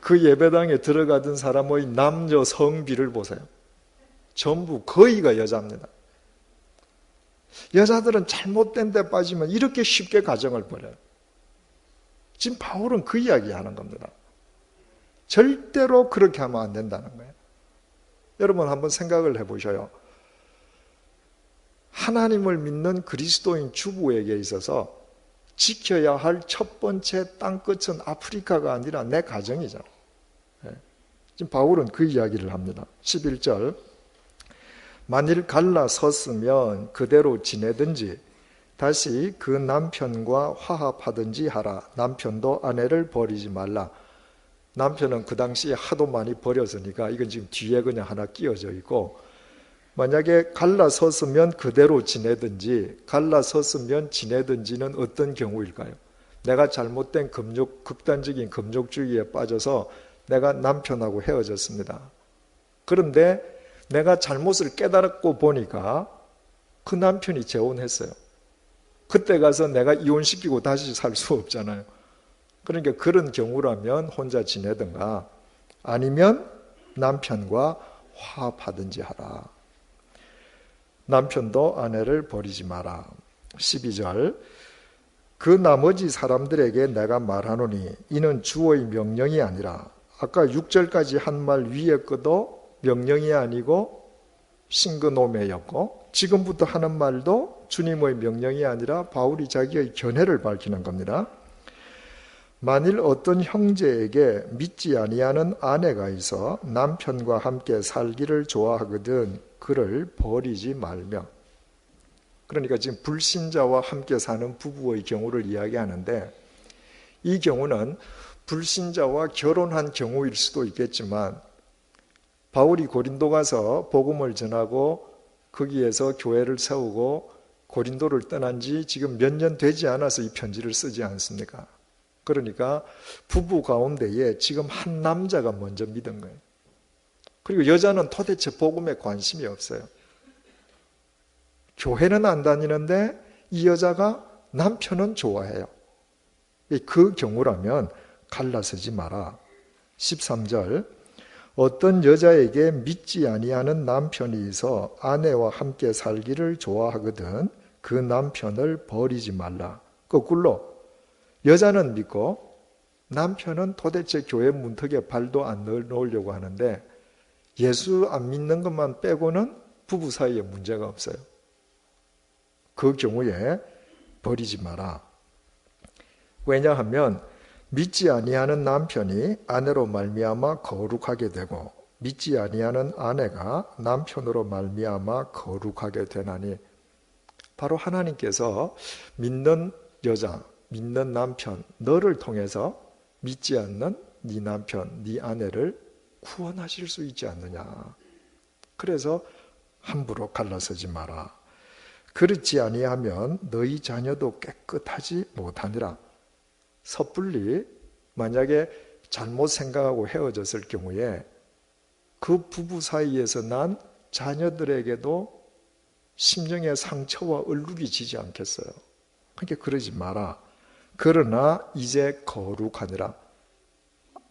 그 예배당에 들어가던 사람의 남녀 성비를 보세요. 전부 거의가 여자입니다. 여자들은 잘못된 데 빠지면 이렇게 쉽게 가정을 버려요. 지금 바울은 그 이야기 하는 겁니다. 절대로 그렇게 하면 안 된다는 거예요. 여러분 한번 생각을 해보셔요. 하나님을 믿는 그리스도인 주부에게 있어서 지켜야 할 첫 번째 땅끝은 아프리카가 아니라 내 가정이잖아요. 지금 바울은 그 이야기를 합니다. 11절 만일 갈라섰으면 그대로 지내든지 다시 그 남편과 화합하든지 하라. 남편도 아내를 버리지 말라. 남편은 그 당시에 하도 많이 버렸으니까 이건 지금 뒤에 그냥 하나 끼워져 있고, 만약에 갈라섰으면 그대로 지내든지, 갈라섰으면 지내든지는 어떤 경우일까요? 내가 잘못된 극단적인 금욕주의에 빠져서 내가 남편하고 헤어졌습니다. 그런데 내가 잘못을 깨달았고 보니까 그 남편이 재혼했어요. 그때 가서 내가 이혼시키고 다시 살 수 없잖아요. 그러니까 그런 경우라면 혼자 지내든가 아니면 남편과 화합하든지 하라. 남편도 아내를 버리지 마라. 12절 그 나머지 사람들에게 내가 말하노니 이는 주의 명령이 아니라, 아까 6절까지 한 말 위에 것도 명령이 아니고 싱그노메였고 지금부터 하는 말도 주님의 명령이 아니라 바울이 자기의 견해를 밝히는 겁니다. 만일 어떤 형제에게 믿지 아니하는 아내가 있어 남편과 함께 살기를 좋아하거든 그를 버리지 말며. 그러니까 지금 불신자와 함께 사는 부부의 경우를 이야기하는데, 이 경우는 불신자와 결혼한 경우일 수도 있겠지만 바울이 고린도 가서 복음을 전하고 거기에서 교회를 세우고 고린도를 떠난 지 지금 몇 년 되지 않아서 이 편지를 쓰지 않습니까? 그러니까 부부 가운데에 지금 한 남자가 먼저 믿은 거예요. 그리고 여자는 도대체 복음에 관심이 없어요. 교회는 안 다니는데 이 여자가 남편은 좋아해요. 그 경우라면 갈라서지 마라. 13절 어떤 여자에게 믿지 아니하는 남편이 있어 아내와 함께 살기를 좋아하거든 그 남편을 버리지 말라. 거꾸로 여자는 믿고 남편은 도대체 교회 문턱에 발도 안 넣으려고 하는데 예수 안 믿는 것만 빼고는 부부 사이에 문제가 없어요. 그 경우에 버리지 마라. 왜냐하면 믿지 아니하는 남편이 아내로 말미암아 거룩하게 되고 믿지 아니하는 아내가 남편으로 말미암아 거룩하게 되나니, 바로 하나님께서 믿는 여자, 믿는 남편, 너를 통해서 믿지 않는 네 남편, 네 아내를 구원하실 수 있지 않느냐. 그래서 함부로 갈라서지 마라. 그렇지 아니하면 너희 자녀도 깨끗하지 못하니라. 섣불리 만약에 잘못 생각하고 헤어졌을 경우에 그 부부 사이에서 난 자녀들에게도 심령의 상처와 얼룩이 지지 않겠어요. 그러니까 그러지 마라. 그러나 이제 거룩하니라.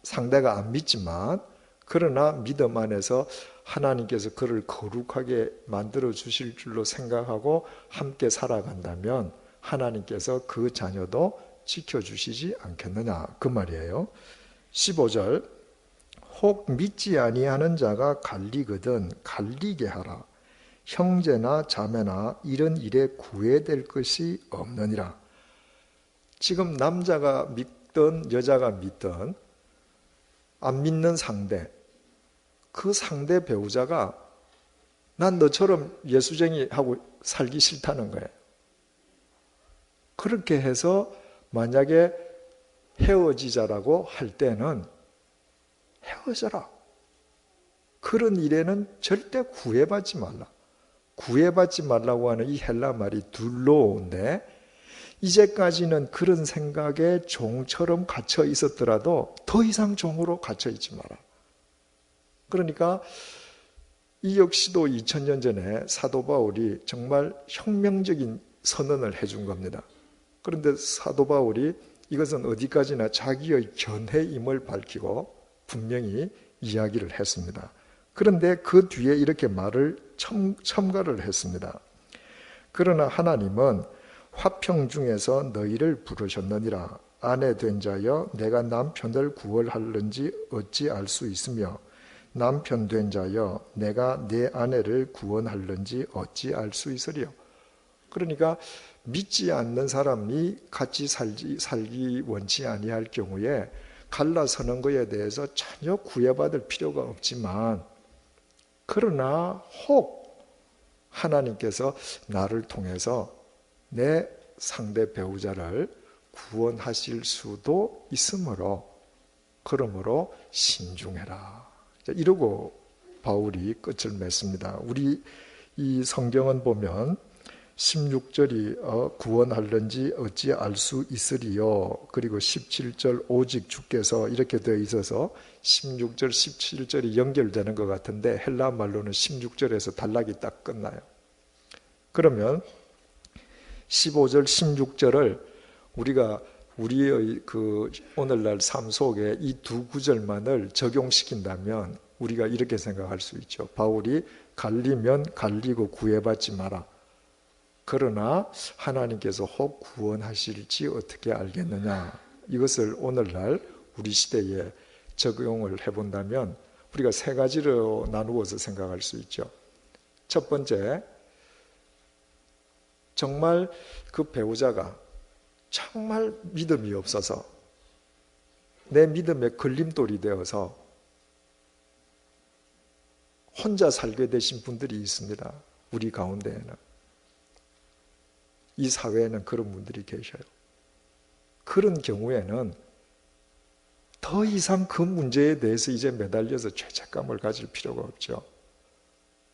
상대가 안 믿지만 그러나 믿음 안에서 하나님께서 그를 거룩하게 만들어 주실 줄로 생각하고 함께 살아간다면 하나님께서 그 자녀도 지켜주시지 않겠느냐, 그 말이에요. 15절 혹 믿지 아니하는 자가 갈리거든 갈리게 하라. 형제나 자매나 이런 일에 구애될 것이 없느니라. 지금 남자가 믿든 여자가 믿든 안 믿는 상대, 그 상대 배우자가 난 너처럼 예수쟁이하고 살기 싫다는 거예요. 그렇게 해서 만약에 헤어지자라고 할 때는 헤어져라. 그런 일에는 절대 구애받지 말라. 구애받지 말라고 하는 이 헬라 말이 둘로인데, 이제까지는 그런 생각에 종처럼 갇혀 있었더라도 더 이상 종으로 갇혀 있지 마라. 그러니까 이 역시도 2000년 전에 사도 바울이 정말 혁명적인 선언을 해준 겁니다. 그런데 사도 바울이 이것은 어디까지나 자기의 견해임을 밝히고 분명히 이야기를 했습니다. 그런데 그 뒤에 이렇게 말을 첨가를 했습니다. 그러나 하나님은 화평 중에서 너희를 부르셨느니라. 아내 된 자여 내가 남편을 구원할는지 어찌 알 수 있으며 남편 된 자여 내가 내 아내를 구원할는지 어찌 알 수 있으리요. 그러니까 믿지 않는 사람이 같이 살기 원치 아니할 경우에 갈라서는 것에 대해서 전혀 구애받을 필요가 없지만, 그러나 혹 하나님께서 나를 통해서 내 상대 배우자를 구원하실 수도 있으므로 그러므로 신중해라. 이러고 바울이 끝을 맺습니다. 우리 이 성경은 보면 16절이 구원할는지 어찌 알 수 있으리요. 그리고 17절 오직 주께서 이렇게 되어 있어서 16절 17절이 연결되는 것 같은데 헬라 말로는 16절에서 단락이 딱 끝나요. 그러면 15절 16절을 우리가 우리의 그 오늘날 삶 속에 이 두 구절만을 적용시킨다면 우리가 이렇게 생각할 수 있죠. 바울이 갈리면 갈리고 구애받지 마라. 그러나 하나님께서 혹 구원하실지 어떻게 알겠느냐. 이것을 오늘날 우리 시대에 적용을 해본다면 우리가 세 가지로 나누어서 생각할 수 있죠. 첫 번째, 정말 그 배우자가 정말 믿음이 없어서 내 믿음의 걸림돌이 되어서 혼자 살게 되신 분들이 있습니다. 우리 가운데에는. 이 사회에는 그런 분들이 계셔요. 그런 경우에는 더 이상 그 문제에 대해서 이제 매달려서 죄책감을 가질 필요가 없죠.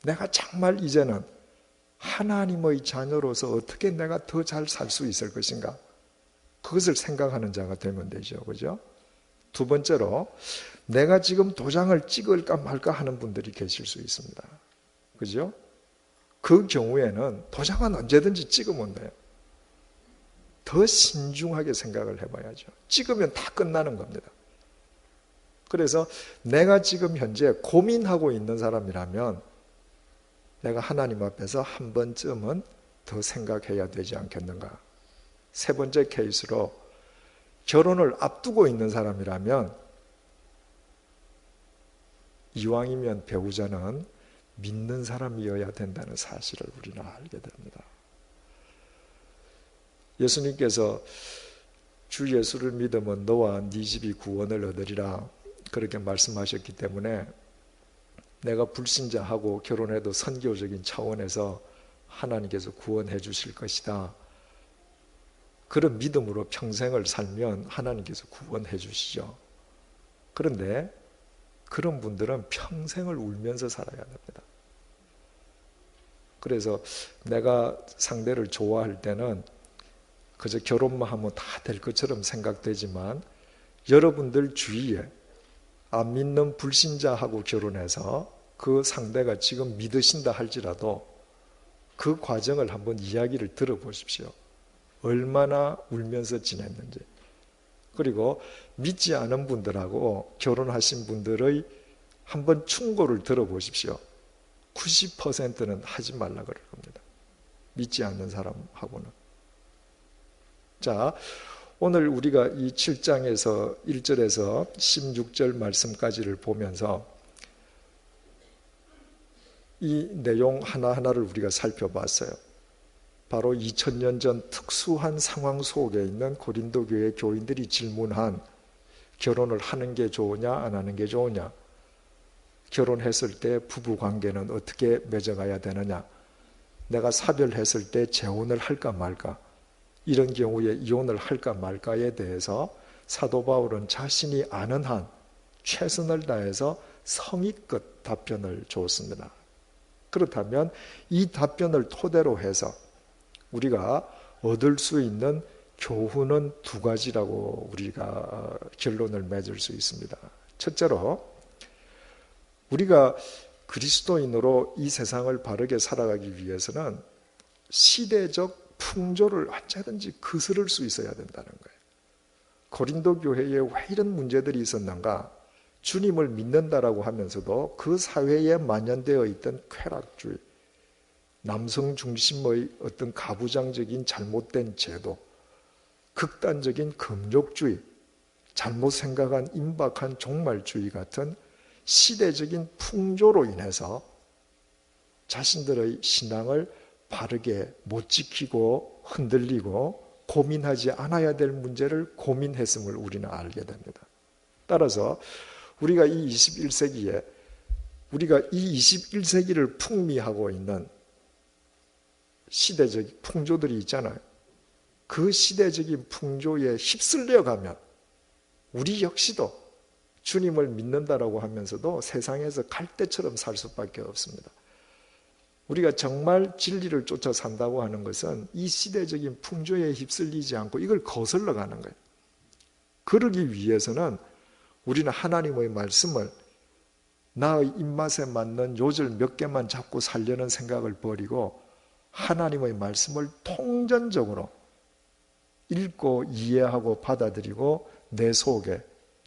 내가 정말 이제는 하나님의 자녀로서 어떻게 내가 더 잘 살 수 있을 것인가? 그것을 생각하는 자가 되면 되죠. 그죠? 두 번째로, 내가 지금 도장을 찍을까 말까 하는 분들이 계실 수 있습니다. 그죠? 그 경우에는 도장은 언제든지 찍으면 돼요. 더 신중하게 생각을 해봐야죠. 찍으면 다 끝나는 겁니다. 그래서 내가 지금 현재 고민하고 있는 사람이라면 내가 하나님 앞에서 한 번쯤은 더 생각해야 되지 않겠는가. 세 번째 케이스로 결혼을 앞두고 있는 사람이라면 이왕이면 배우자는 믿는 사람이어야 된다는 사실을 우리는 알게 됩니다. 예수님께서 주 예수를 믿으면 너와 네 집이 구원을 얻으리라 그렇게 말씀하셨기 때문에 내가 불신자하고 결혼해도 선교적인 차원에서 하나님께서 구원해 주실 것이다. 그런 믿음으로 평생을 살면 하나님께서 구원해 주시죠. 그런데 그런 분들은 평생을 울면서 살아야 됩니다. 그래서 내가 상대를 좋아할 때는 그저 결혼만 하면 다 될 것처럼 생각되지만 여러분들 주위에 안 믿는 불신자하고 결혼해서 그 상대가 지금 믿으신다 할지라도 그 과정을 한번 이야기를 들어보십시오. 얼마나 울면서 지냈는지. 그리고 믿지 않은 분들하고 결혼하신 분들의 한번 충고를 들어보십시오. 90%는 하지 말라 그럴 겁니다. 믿지 않는 사람하고는. 자, 오늘 우리가 이 7장에서 1절에서 16절 말씀까지를 보면서 이 내용 하나하나를 우리가 살펴봤어요. 바로 2000년 전 특수한 상황 속에 있는 고린도 교회 교인들이 질문한 결혼을 하는 게 좋으냐 안 하는 게 좋으냐, 결혼했을 때 부부 관계는 어떻게 맺어가야 되느냐, 내가 사별했을 때 재혼을 할까 말까, 이런 경우에 이혼을 할까 말까에 대해서 사도 바울은 자신이 아는 한 최선을 다해서 성의껏 답변을 줬습니다. 그렇다면 이 답변을 토대로 해서 우리가 얻을 수 있는 교훈은 두 가지라고 우리가 결론을 맺을 수 있습니다. 첫째로 우리가 그리스도인으로 이 세상을 바르게 살아가기 위해서는 시대적 풍조를 언제든지 거스를 수 있어야 된다는 거예요. 고린도 교회에 왜 이런 문제들이 있었는가? 주님을 믿는다라고 하면서도 그 사회에 만연되어 있던 쾌락주의, 남성 중심의 어떤 가부장적인 잘못된 제도, 극단적인 금욕주의, 잘못 생각한 임박한 종말주의 같은 시대적인 풍조로 인해서 자신들의 신앙을 바르게 못 지키고 흔들리고 고민하지 않아야 될 문제를 고민했음을 우리는 알게 됩니다. 따라서 우리가 이 21세기에 우리가 이 21세기를 풍미하고 있는 시대적 풍조들이 있잖아요. 그 시대적인 풍조에 휩쓸려 가면 우리 역시도 주님을 믿는다라고 하면서도 세상에서 갈대처럼 살 수밖에 없습니다. 우리가 정말 진리를 쫓아 산다고 하는 것은 이 시대적인 풍조에 휩쓸리지 않고 이걸 거슬러 가는 거예요. 그러기 위해서는 우리는 하나님의 말씀을 나의 입맛에 맞는 요절 몇 개만 잡고 살려는 생각을 버리고 하나님의 말씀을 통전적으로 읽고 이해하고 받아들이고 내 속에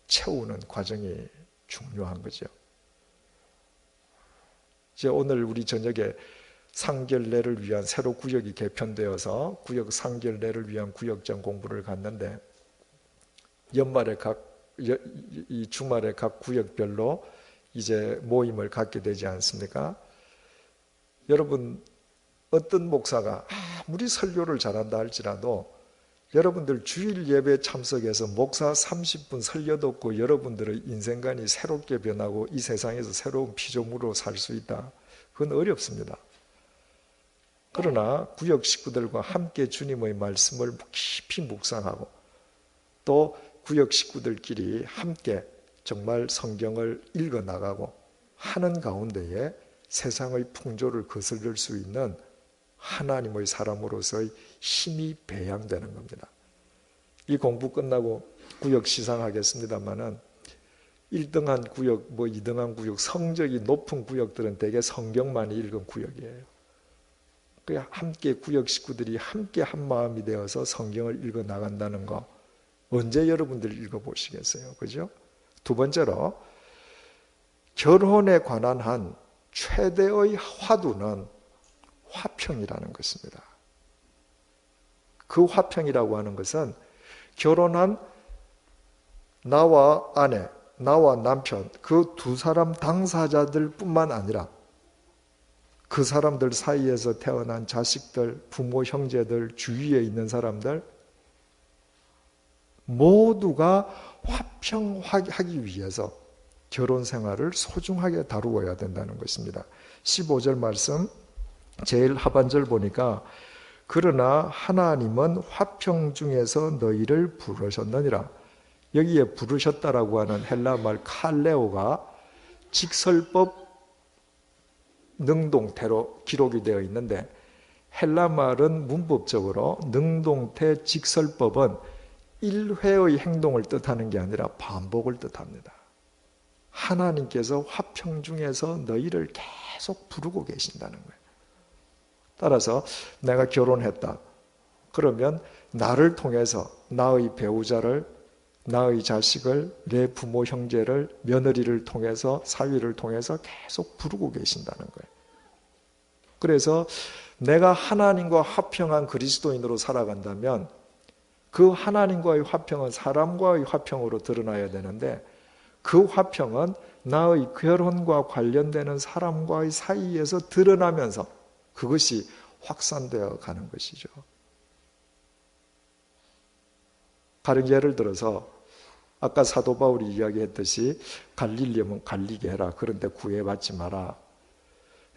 채우는 과정이 중요한 거죠. 이제 오늘 우리 저녁에 상결례를 위한 새로 구역이 개편되어서 구역 상결례를 위한 구역장 공부를 갔는데 연말에 이 주말에 각 구역별로 이제 모임을 갖게 되지 않습니까? 여러분 어떤 목사가 아무리 설교를 잘한다 할지라도 여러분들 주일 예배 참석해서 목사 30분 설교 듣고 여러분들의 인생관이 새롭게 변하고 이 세상에서 새로운 피조물로 살 수 있다. 그건 어렵습니다. 그러나 구역 식구들과 함께 주님의 말씀을 깊이 묵상하고 또 구역 식구들끼리 함께 정말 성경을 읽어나가고 하는 가운데에 세상의 풍조를 거스를 수 있는 하나님의 사람으로서의 힘이 배양되는 겁니다. 이 공부 끝나고 구역 시상하겠습니다마는 1등한 구역, 2등한 구역, 성적이 높은 구역들은 대개 성경만 읽은 구역이에요. 그냥 함께 구역 식구들이 함께 한 마음이 되어서 성경을 읽어 나간다는 거 언제 여러분들 읽어보시겠어요? 그죠? 두 번째로 결혼에 관한 한 최대의 화두는 화평이라는 것입니다. 그 화평이라고 하는 것은 결혼한 나와 아내, 나와 남편 그 두 사람 당사자들 뿐만 아니라 그 사람들 사이에서 태어난 자식들, 부모, 형제들, 주위에 있는 사람들 모두가 화평하기 위해서 결혼 생활을 소중하게 다루어야 된다는 것입니다. 15절 말씀 제일 하반절 보니까 그러나 하나님은 화평 중에서 너희를 부르셨느니라. 여기에 부르셨다라고 하는 헬라 말 칼레오가 직설법 능동태로 기록이 되어 있는데 헬라 말은 문법적으로 능동태 직설법은 1회의 행동을 뜻하는 게 아니라 반복을 뜻합니다. 하나님께서 화평 중에서 너희를 계속 부르고 계신다는 거예요. 따라서 내가 결혼했다. 그러면 나를 통해서 나의 배우자를, 나의 자식을, 내 부모 형제를, 며느리를 통해서, 사위를 통해서 계속 부르고 계신다는 거예요. 그래서 내가 하나님과 화평한 그리스도인으로 살아간다면 그 하나님과의 화평은 사람과의 화평으로 드러나야 되는데 그 화평은 나의 결혼과 관련되는 사람과의 사이에서 드러나면서 그것이 확산되어 가는 것이죠. 다른 예를 들어서 아까 사도 바울이 이야기했듯이 갈리려면 갈리게 해라. 그런데 구애받지 마라.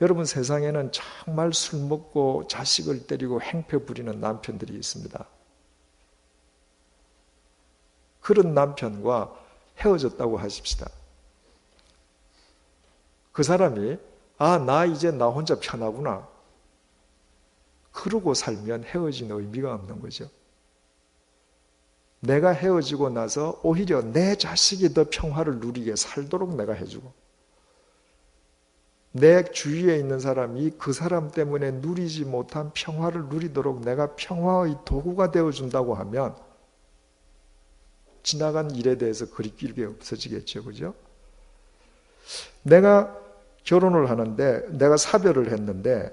여러분 세상에는 정말 술 먹고 자식을 때리고 행패 부리는 남편들이 있습니다. 그런 남편과 헤어졌다고 하십시다. 그 사람이 아, 나 혼자 편하구나. 그러고 살면 헤어진 의미가 없는 거죠. 내가 헤어지고 나서 오히려 내 자식이 더 평화를 누리게 살도록 내가 해주고, 내 주위에 있는 사람이 그 사람 때문에 누리지 못한 평화를 누리도록 내가 평화의 도구가 되어준다고 하면 지나간 일에 대해서 그리 길게 없어지겠죠. 그죠? 내가 결혼을 하는데 내가 사별을 했는데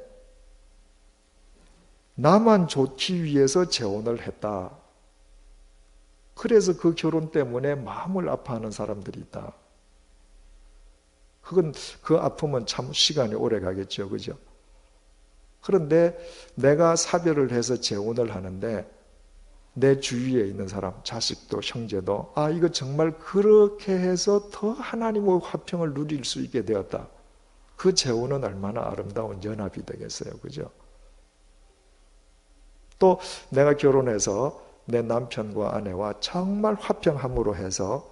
나만 좋기 위해서 재혼을 했다. 그래서 그 결혼 때문에 마음을 아파하는 사람들이 있다. 그건 그 아픔은 참 시간이 오래 가겠죠. 그죠? 그런데 내가 사별을 해서 재혼을 하는데 내 주위에 있는 사람, 자식도 형제도 아, 이거 정말 그렇게 해서 더 하나님의 화평을 누릴 수 있게 되었다. 그 재혼은 얼마나 아름다운 연합이 되겠어요. 그죠? 또 내가 결혼해서 내 남편과 아내와 정말 화평함으로 해서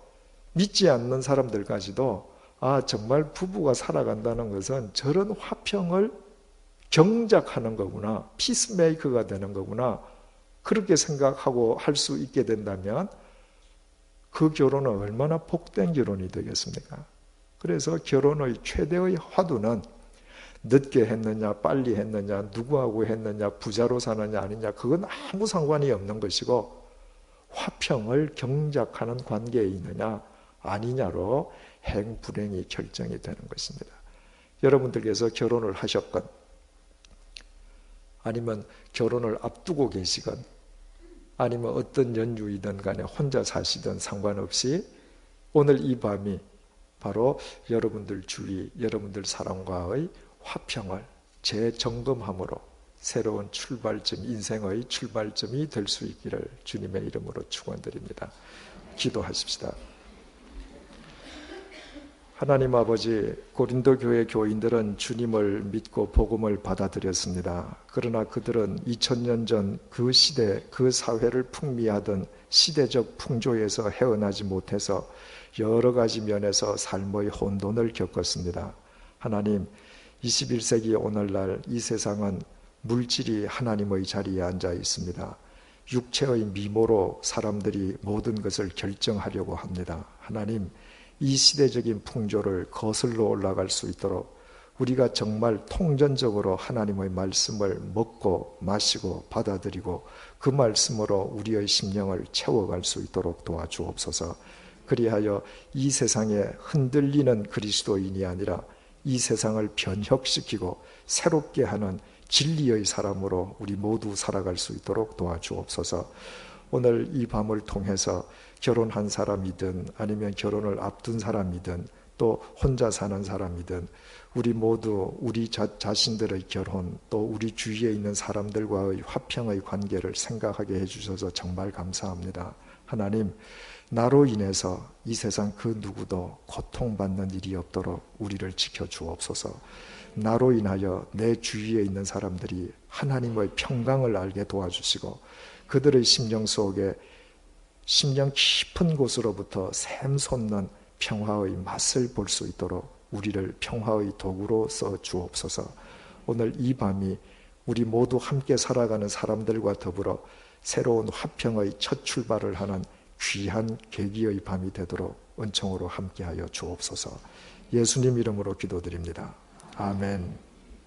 믿지 않는 사람들까지도 아, 정말 부부가 살아간다는 것은 저런 화평을 경작하는 거구나. 피스메이커가 되는 거구나. 그렇게 생각하고 할 수 있게 된다면 그 결혼은 얼마나 복된 결혼이 되겠습니까? 그래서 결혼의 최대의 화두는 늦게 했느냐, 빨리 했느냐, 누구하고 했느냐, 부자로 사느냐 아니냐, 그건 아무 상관이 없는 것이고 화평을 경작하는 관계에 있느냐 아니냐로 행불행이 결정이 되는 것입니다. 여러분들께서 결혼을 하셨건 아니면 결혼을 앞두고 계시건 아니면 어떤 연유이든 간에 혼자 사시든 상관없이 오늘 이 밤이 바로 여러분들 주위, 여러분들 사람과의 화평을 재점검함으로 새로운 출발점, 인생의 출발점이 될 수 있기를 주님의 이름으로 축원드립니다. 기도하십시다. 하나님 아버지, 고린도 교회 교인들은 주님을 믿고 복음을 받아들였습니다. 그러나 그들은 2000년 전 그 시대, 그 사회를 풍미하던 시대적 풍조에서 헤어나지 못해서 여러 가지 면에서 삶의 혼돈을 겪었습니다. 하나님, 21세기 오늘날 이 세상은 물질이 하나님의 자리에 앉아 있습니다. 육체의 미모로 사람들이 모든 것을 결정하려고 합니다. 하나님, 이 시대적인 풍조를 거슬러 올라갈 수 있도록 우리가 정말 통전적으로 하나님의 말씀을 먹고 마시고 받아들이고 그 말씀으로 우리의 심령을 채워갈 수 있도록 도와주옵소서. 그리하여 이 세상에 흔들리는 그리스도인이 아니라 이 세상을 변혁시키고 새롭게 하는 진리의 사람으로 우리 모두 살아갈 수 있도록 도와주옵소서. 오늘 이 밤을 통해서 결혼한 사람이든 아니면 결혼을 앞둔 사람이든 또 혼자 사는 사람이든 우리 모두 우리 자신들의 결혼 또 우리 주위에 있는 사람들과의 화평의 관계를 생각하게 해주셔서 정말 감사합니다. 하나님, 나로 인해서 이 세상 그 누구도 고통받는 일이 없도록 우리를 지켜주옵소서. 나로 인하여 내 주위에 있는 사람들이 하나님의 평강을 알게 도와주시고 그들의 심령 속에 심령 깊은 곳으로부터 샘솟는 평화의 맛을 볼 수 있도록 우리를 평화의 도구로 써 주옵소서. 오늘 이 밤이 우리 모두 함께 살아가는 사람들과 더불어 새로운 화평의 첫 출발을 하는 귀한 계기의 밤이 되도록 은총으로 함께하여 주옵소서. 예수님 이름으로 기도드립니다. 아멘.